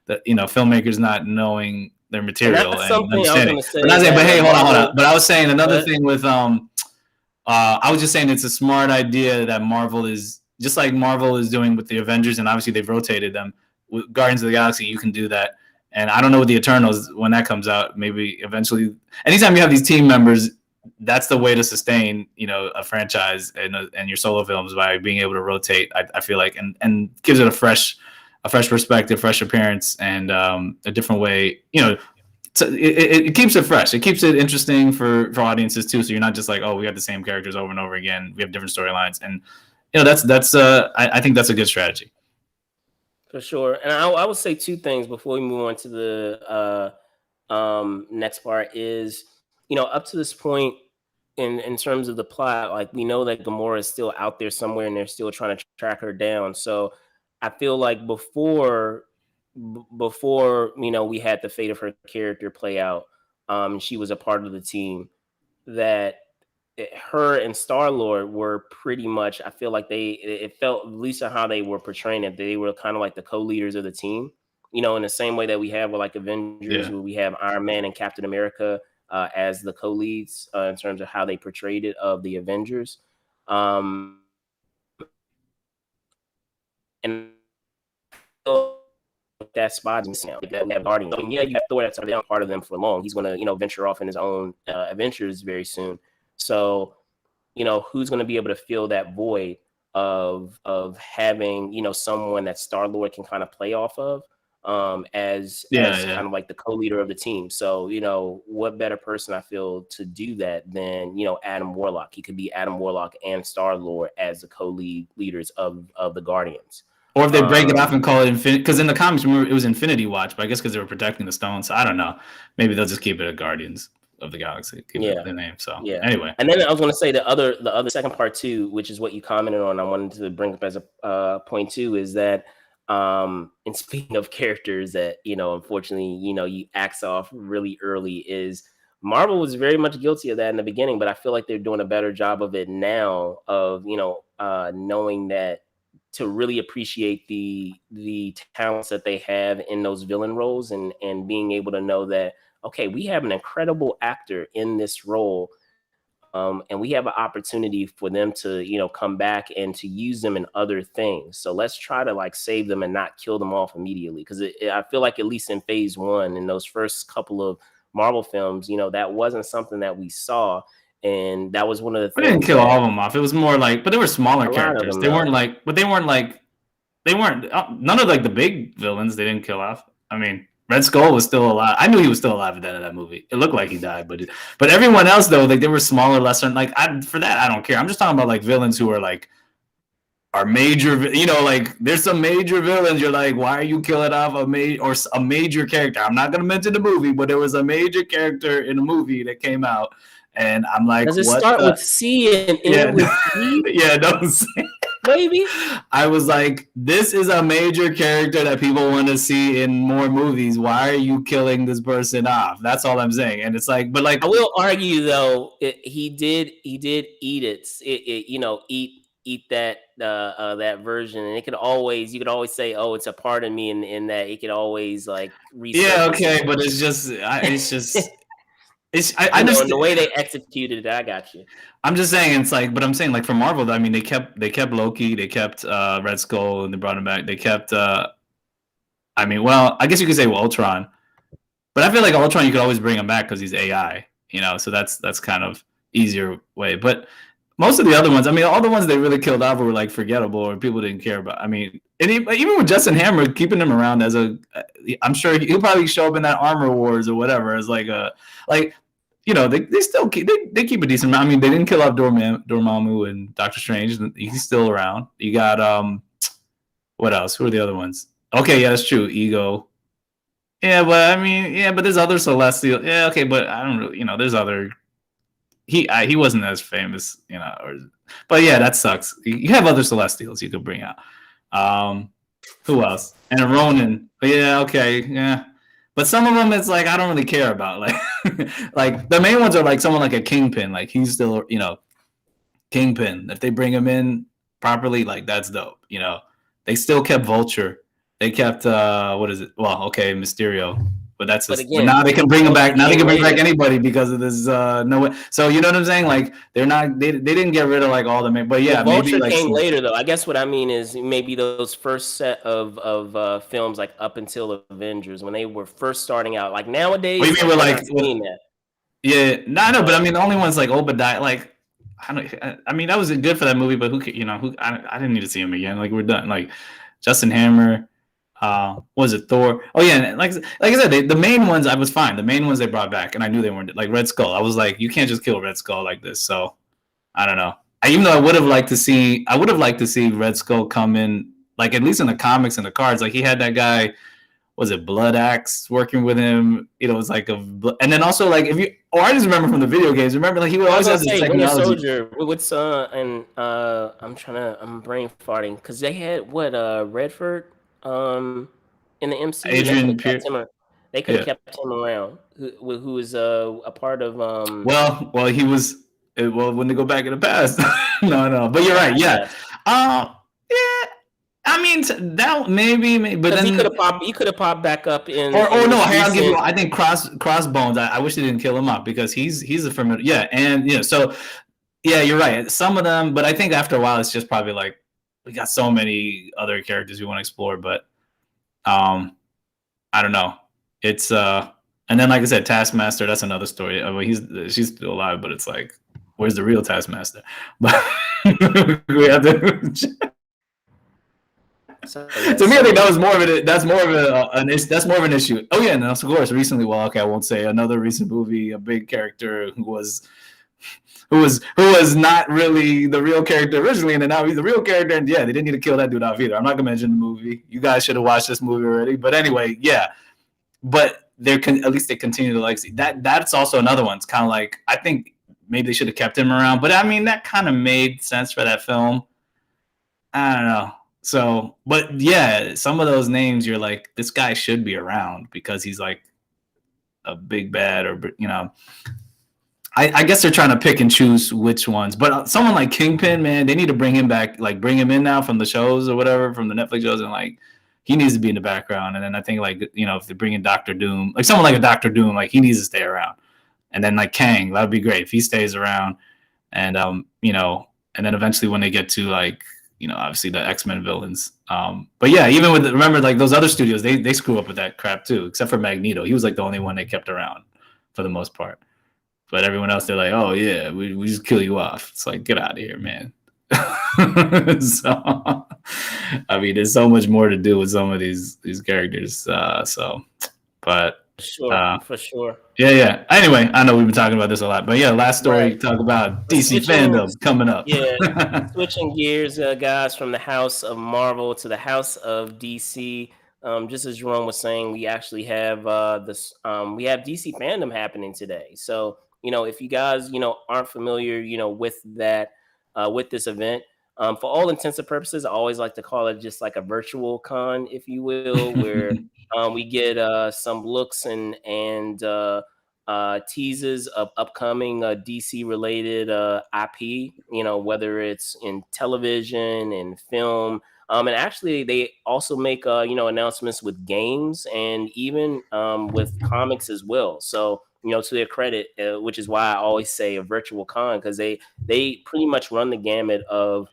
the filmmakers not knowing their material. And something I was going to say. But hey, hold on. But I was saying another thing with I was just saying it's a smart idea that Marvel is just like Marvel is doing with the Avengers, and obviously they've rotated them. With Guardians of the Galaxy, you can do that. And I don't know with the Eternals when that comes out. Maybe eventually, anytime you have these team members, that's the way to sustain, a franchise and your solo films, by being able to rotate. I feel like and gives it a fresh perspective, fresh appearance, and a different way. It keeps it fresh. It keeps it interesting for audiences too. So you're not just like, oh, we got the same characters over and over again. We have different storylines, and that's I think that's a good strategy. For sure. And I would say two things before we move on to the next part is, up to this point in terms of the plot, like we know that Gamora is still out there somewhere and they're still trying to track her down. So I feel like before we had the fate of her character play out, she was a part of the team, that her and Star-Lord were pretty much, I feel like it felt, at least how they were portraying it, they were kind of like the co-leaders of the team, in the same way that we have with like Avengers, where we have Iron Man and Captain America as the co-leads in terms of how they portrayed it of the Avengers. And that spot now, that we have Guardians. I mean, you have Thor that's already been part of them for long. He's going to, venture off in his own adventures very soon. So, who's going to be able to fill that void of having, someone that Star-Lord can kind of play off of as kind of like the co-leader of the team. So, what better person I feel to do that than, Adam Warlock. He could be Adam Warlock and Star-Lord as the leaders of the Guardians. Or if they break it off and call it Infinity, because in the comics, remember, it was Infinity Watch, but I guess because they were protecting the stone. So I don't know. Maybe they'll just keep it a Guardians of the Galaxy, keep it the name. So anyway. And then I was going to say the other second part too, which is what you commented on, I wanted to bring up as a point too, is that And speaking of characters that, unfortunately, you axe off really early, is Marvel was very much guilty of that in the beginning, but I feel like they're doing a better job of it now, of, knowing that to really appreciate the talents that they have in those villain roles, and being able to know that, okay, we have an incredible actor in this role, and we have an opportunity for them to, come back and to use them in other things. So let's try to like save them and not kill them off immediately. Because I feel like, at least in phase one, in those first couple of Marvel films, that wasn't something that we saw. And that was one of the things. We didn't kill all of them off. It was more like, but they were smaller characters. They weren't like, none of like the big villains they didn't kill off. I mean, Red Skull was still alive. I knew he was still alive at the end of that movie. It looked like he died, but everyone else though, like they were smaller, lesser. Like for that, I don't care. I'm just talking about like villains who are like are major. Like there's some major villains. You're like, why are you killing off a major character? I'm not gonna mention the movie, but there was a major character in a movie that came out, and I'm like, does it start with C and end with D? Yeah, don't say. Maybe. I was like, this is a major character that people want to see in more movies. Why are you killing this person off? That's all I'm saying. And it's like, but like, I will argue though, he did eat it. Eat that that version, and you could always say, oh, it's a part of me, and that it could always like research. Yeah, okay, but it's just I know the way they executed it. I got you. I'm just saying, it's like, but I'm saying like for Marvel, I mean, they kept Loki, they kept Red Skull, and they brought him back. They kept, I mean, I guess you could say Ultron, but I feel like Ultron you could always bring him back because he's AI, so that's kind of easier way. But most of the other ones, I mean, all the ones they really killed off were like forgettable or people didn't care about. I mean, and even with Justin Hammer, keeping him around as I'm sure he'll probably show up in that Armor Wars or whatever as like they still keep they keep a decent amount. I mean, they didn't kill off Dormammu and Doctor Strange. He's still around. You got what else? Who are the other ones? Okay, yeah, that's true. Ego. Yeah, but I mean, yeah, but there's other Celestial. Yeah, okay, but I don't really, there's other. He wasn't as famous, but yeah, that sucks. You have other Celestials you could bring out. Who else? And a Ronin. But yeah, okay, yeah. But some of them, it's like I don't really care about. Like, like the main ones are like someone like a Kingpin. Like he's still, Kingpin. If they bring him in properly, like that's dope. They still kept Vulture. They kept what is it? Well, okay, Mysterio. But that's but now they can bring him back. Now they can bring back anybody because of this no way. So you know what I'm saying? Like they're not they didn't get rid of like all the men. But yeah, Vulture maybe came later though. I guess what I mean is maybe those first set of films like up until Avengers when they were first starting out. Like nowadays, you mean we're like that. Yeah, no, I know, but I mean the only ones like Obadiah, like I mean that was good for that movie, but who I didn't need to see him again. Like we're done. Like Justin Hammer. Was it Thor? Oh yeah, and like I said, the main ones I was fine. The main ones they brought back, and I knew they weren't like Red Skull. I was like, you can't just kill Red Skull like this. So I don't know. Even though I would have liked to see Red Skull come in, like at least in the comics and the cards. Like he had that guy, was it Blood Axe working with him? It was like and then also like I just remember from the video games. Remember like he would always have this technology. Soldier with I'm brain farting because they had Redford. In the MCU, Adrian Pierce. They could have kept him around. Who is a part of? Well, he was. Well, when they go back in the past, no. But you're right. Yeah. Yeah. I mean that maybe, but then he could have popped back up in. I'll give you. I think Crossbones. I wish they didn't kill him off because he's a familiar. Yeah, and so yeah, you're right. Some of them, but I think after a while, it's just probably like. We got so many other characters we want to explore, but I don't know. It's and then like I said, Taskmaster. That's another story. I mean, she's still alive, but it's like, where's the real Taskmaster? But we have to. To me, I think that was more of it. That's more of an issue. Oh yeah, and of course, recently. Well, okay, I won't say another recent movie. A big character who was not really the real character originally, and then now he's the real character. And yeah, they didn't need to kill that dude off either. I'm not gonna mention the movie. You guys should have watched this movie already. But anyway, yeah. But at least they continue to like see that. That's also another one. It's kind of like I think maybe they should have kept him around. But I mean, that kind of made sense for that film. I don't know. So, but yeah, some of those names you're like, this guy should be around because he's like a big bad, or I guess they're trying to pick and choose which ones. But someone like Kingpin, man, they need to bring him back, like bring him in now from the shows or whatever, from the Netflix shows, and like he needs to be in the background. And then I think like if they bring in Doctor Doom, like someone like a Doctor Doom, like he needs to stay around. And then like Kang, that would be great if he stays around. And and then eventually when they get to like obviously the X-Men villains. But yeah, even with remember like those other studios, they screw up with that crap too, except for Magneto. He was like the only one they kept around for the most part. But everyone else, they're like, oh yeah, we just kill you off. It's like, get out of here, man. So I mean, there's so much more to do with some of these characters. But For sure. Yeah. Anyway, I know we've been talking about this a lot, but yeah, last story, talk about DC fandom coming up. Yeah, switching gears, guys, from the house of Marvel to the house of DC. Just as Jerome was saying, we actually have we have DC fandom happening today. So if you guys aren't familiar with that with this event, for all intents and purposes, I always like to call it just like a virtual con, if you will, where we get some looks and teases of upcoming DC related IP, whether it's in television and film. And actually, they also make announcements with games and even with comics as well. So to their credit, which is why I always say a virtual con, because they pretty much run the gamut of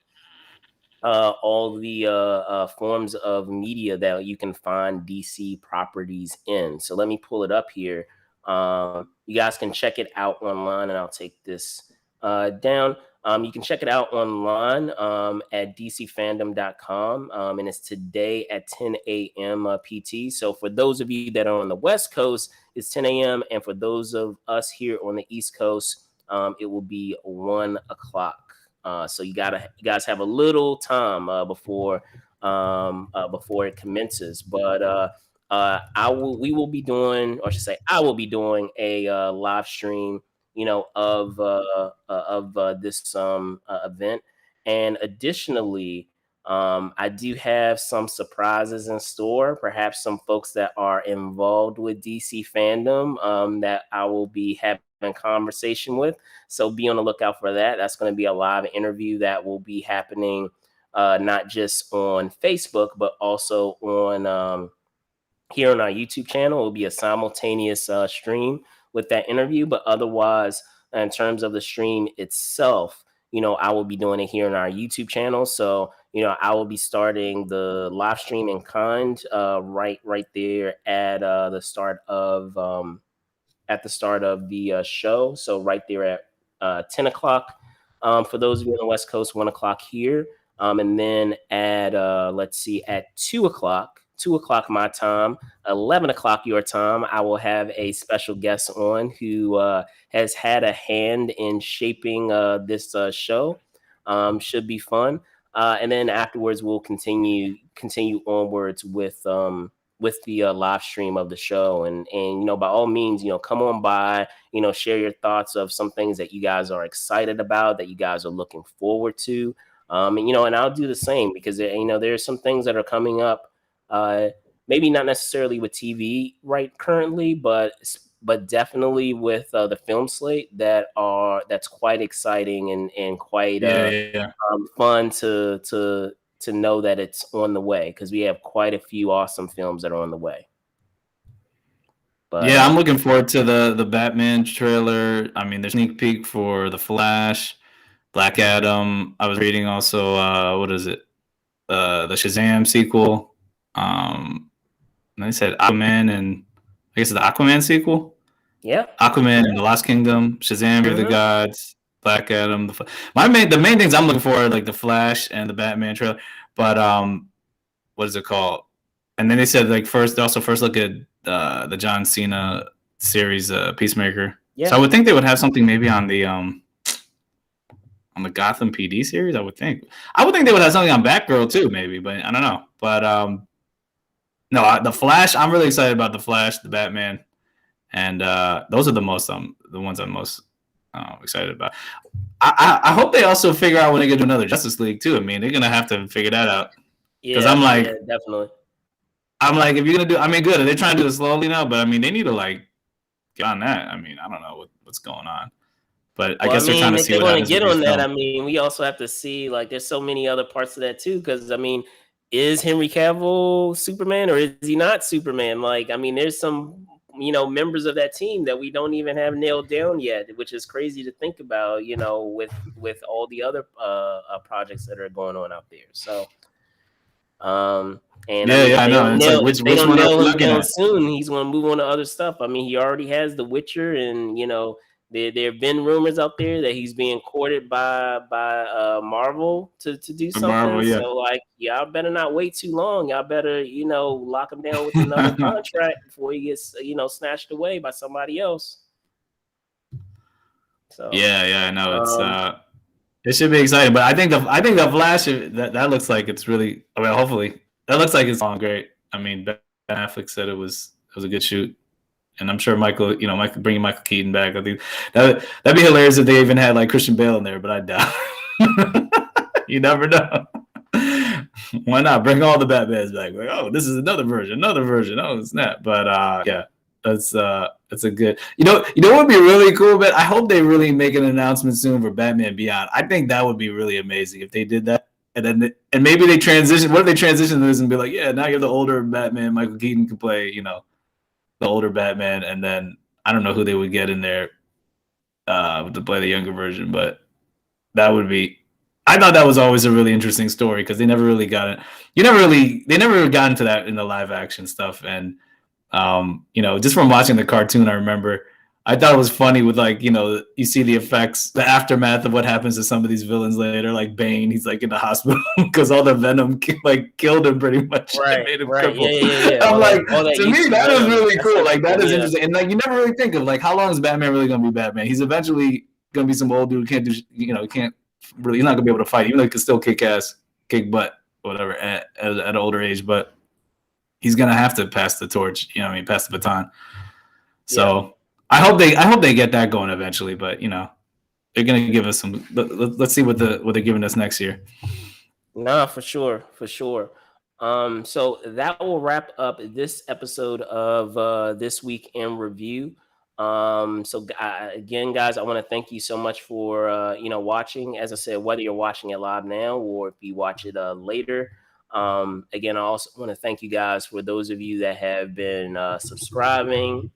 all the forms of media that you can find DC properties in. So let me pull it up here. You guys can check it out online, and I'll take this down. You can check it out online at dcfandom.com, and it's today at 10 a.m. PT. So for those of you that are on the West Coast, it's 10 a.m., and for those of us here on the East Coast, it will be 1 o'clock. So you guys have a little time before it commences. But we will be doing, or I should say, I will be doing a live stream, of this event. And additionally, I do have some surprises in store. Perhaps some folks that are involved with DC fandom that I will be having a conversation with. So be on the lookout for that. That's going to be a live interview that will be happening not just on Facebook, but also on here on our YouTube channel. It will be a simultaneous stream with that interview. But otherwise, in terms of the stream itself, I will be doing it here on our YouTube channel. So, I will be starting the live stream in kind right there at the start of the show. So right there at 10 o'clock for those of you on the West Coast, 1 o'clock here. And then at, at 2 o'clock my time, 11 o'clock your time, I will have a special guest on who has had a hand in shaping this show. Should be fun. And then afterwards, we'll continue onwards with the live stream of the show. And by all means, come on by, share your thoughts of some things that you guys are excited about, that you guys are looking forward to. And I'll do the same, because there's some things that are coming up, maybe not necessarily with TV right currently, but definitely with the film slate that's quite exciting and quite fun to know that it's on the way, because we have quite a few awesome films that are on the way. But yeah, I'm looking forward to the Batman trailer. I mean, there's a sneak peek for The Flash, Black Adam. I was reading also what is it? The Shazam sequel. And they said Aquaman, and I guess the Aquaman sequel. Yeah, Aquaman and the Lost Kingdom, Shazam, Fear of the Gods, Black Adam. The main things I'm looking for are like the Flash and the Batman trailer. But what is it called? And then they said like first look at the John Cena series, Peacemaker. Yeah. So I would think they would have something maybe on the Gotham PD series. I would think they would have something on Batgirl too, maybe, but I don't know. But no, the Flash. I'm really excited about the Flash, the Batman, and those are the ones I'm most excited about. I hope they also figure out when they get to another Justice League too. I mean, they're gonna have to figure that out. Because I'm like, definitely. I'm like, if you're gonna do, I mean, good. They're trying to do it slowly now, but I mean, they need to like get on that. I mean, I don't know what's going on, but I guess they're trying to if see they what want to happens get with on these that, films. I mean, we also have to see like there's so many other parts of that too. Because I mean, is Henry Cavill Superman or is he not Superman? Like, I mean, there's some members of that team that we don't even have nailed down yet, which is crazy to think about. With all the other projects that are going on out there. So. And I Yeah, mean, yeah, I know. And it's like, if which they don't one are nail we him looking down at? soon, he's going to move on to other stuff. I mean, he already has The Witcher, and there have been rumors out there that he's being courted by Marvel to do For something. Marvel, yeah. So like, y'all better not wait too long. Y'all better lock him down with another contract before he gets snatched away by somebody else. So yeah, I know. It should be exciting, but I think the Flash that looks like it's really. I mean, hopefully that looks like it's all great. I mean, Ben Affleck said it was a good shoot, and I'm sure Michael, bringing Michael Keaton back. I think that'd be hilarious if they even had like Christian Bale in there, but I doubt. You never know. Why not bring all the Batmans back? Like, oh, this is another version. Oh, snap! But yeah. That's a good. What would be really cool, but I hope they really make an announcement soon for Batman Beyond. I think that would be really amazing if they did that, and maybe they transition. What if they transition this and be like, yeah, now you're the older Batman. Michael Keaton can play, the older Batman, and then I don't know who they would get in there to play the younger version, but that would be. I thought that was always a really interesting story because they never really got it. They never really got into that in the live action stuff, and just from watching the cartoon, I remember I thought it was funny with like, you see the effects, the aftermath of what happens to some of these villains later, like Bane, he's like in the hospital because all the venom killed him pretty much. Right, made him right, crippled. yeah. I'm like, that to me, that is really cool. Like that is interesting. And like, you never really think of like, how long is Batman really going to be Batman? He's eventually going to be some old dude who can't do, he's not going to be able to fight, even though he can still kick butt, whatever, at an older age. But he's gonna have to pass the torch, pass the baton. So yeah. I hope they get that going eventually. But they're gonna give us some. Let's see what they're giving us next year. Nah, for sure. So that will wrap up this episode of This Week in Review. Again, guys, I want to thank you so much for watching. As I said, whether you're watching it live now or if you watch it later. Again, I also want to thank you guys for those of you that have been subscribing.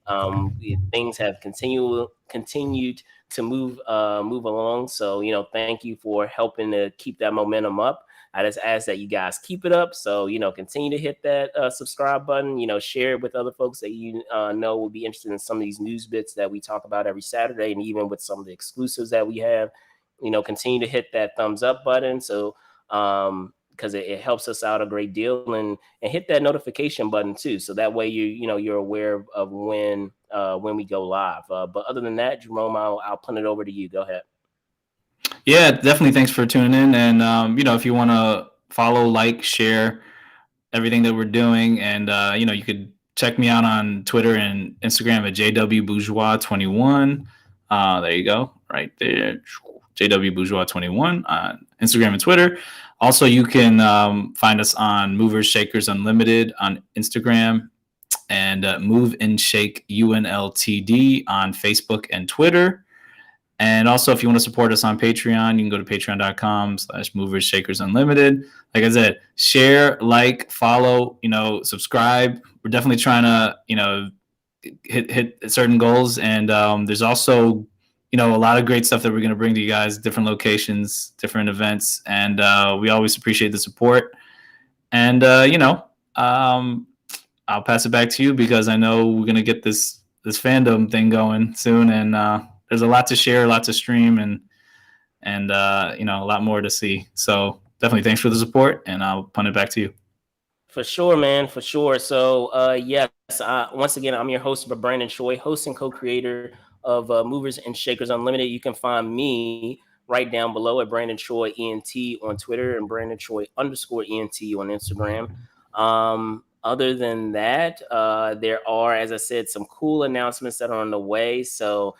Things have continued to move along. So, thank you for helping to keep that momentum up. I just ask that you guys keep it up. So, continue to hit that subscribe button, share it with other folks that you know will be interested in some of these news bits that we talk about every Saturday, and even with some of the exclusives that we have, continue to hit that thumbs up button. So, because it helps us out a great deal, and hit that notification button too. So that way you're aware of when we go live. But other than that, Jerome, I'll punt it over to you. Go ahead. Yeah, definitely. Thanks for tuning in. And, if you want to follow, like, share everything that we're doing, and, you could check me out on Twitter and Instagram at JWBourgeois21. There you go. Right there. JWBourgeois21 on Instagram and Twitter. Also, you can find us on Movers Shakers Unlimited on Instagram, and Move and Shake UNLTD on Facebook and Twitter. And also, if you want to support us on Patreon, you can go to patreon.com/Movers Shakers Unlimited. Like I said, share, like, follow, subscribe. We're definitely trying to, hit certain goals. And there's also, a lot of great stuff that we're going to bring to you guys, different locations, different events. And we always appreciate the support. And, I'll pass it back to you because I know we're going to get this fandom thing going soon. And, there's a lot to share, a lot to stream, and a lot more to see. So definitely thanks for the support, and I'll punt it back to you. For sure, man, for sure. So yes, once again, I'm your host, Brandon Choi, host and co-creator of Movers and Shakers Unlimited. You can find me right down below at Brandon Choi ENT on Twitter and Brandon Choi _ENT on Instagram. Other than that, there are, as I said, some cool announcements that are on the way. So,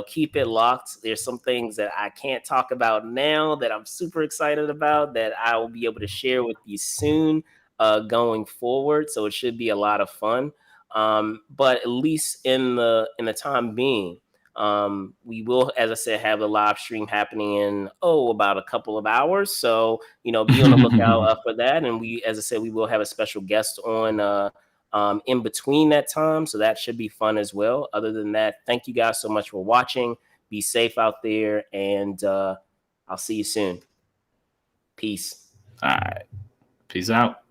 keep it locked. There's some things that I can't talk about now that I'm super excited about that I will be able to share with you soon, going forward. So it should be a lot of fun. But at least in the time being, we will, as I said, have a live stream happening in about a couple of hours. So be on the lookout for that. And we, as I said, we will have a special guest on in between that time, so that should be fun as well. Other than that, thank you guys so much for watching. Be safe out there, and I'll see you soon. Peace. All right, peace out.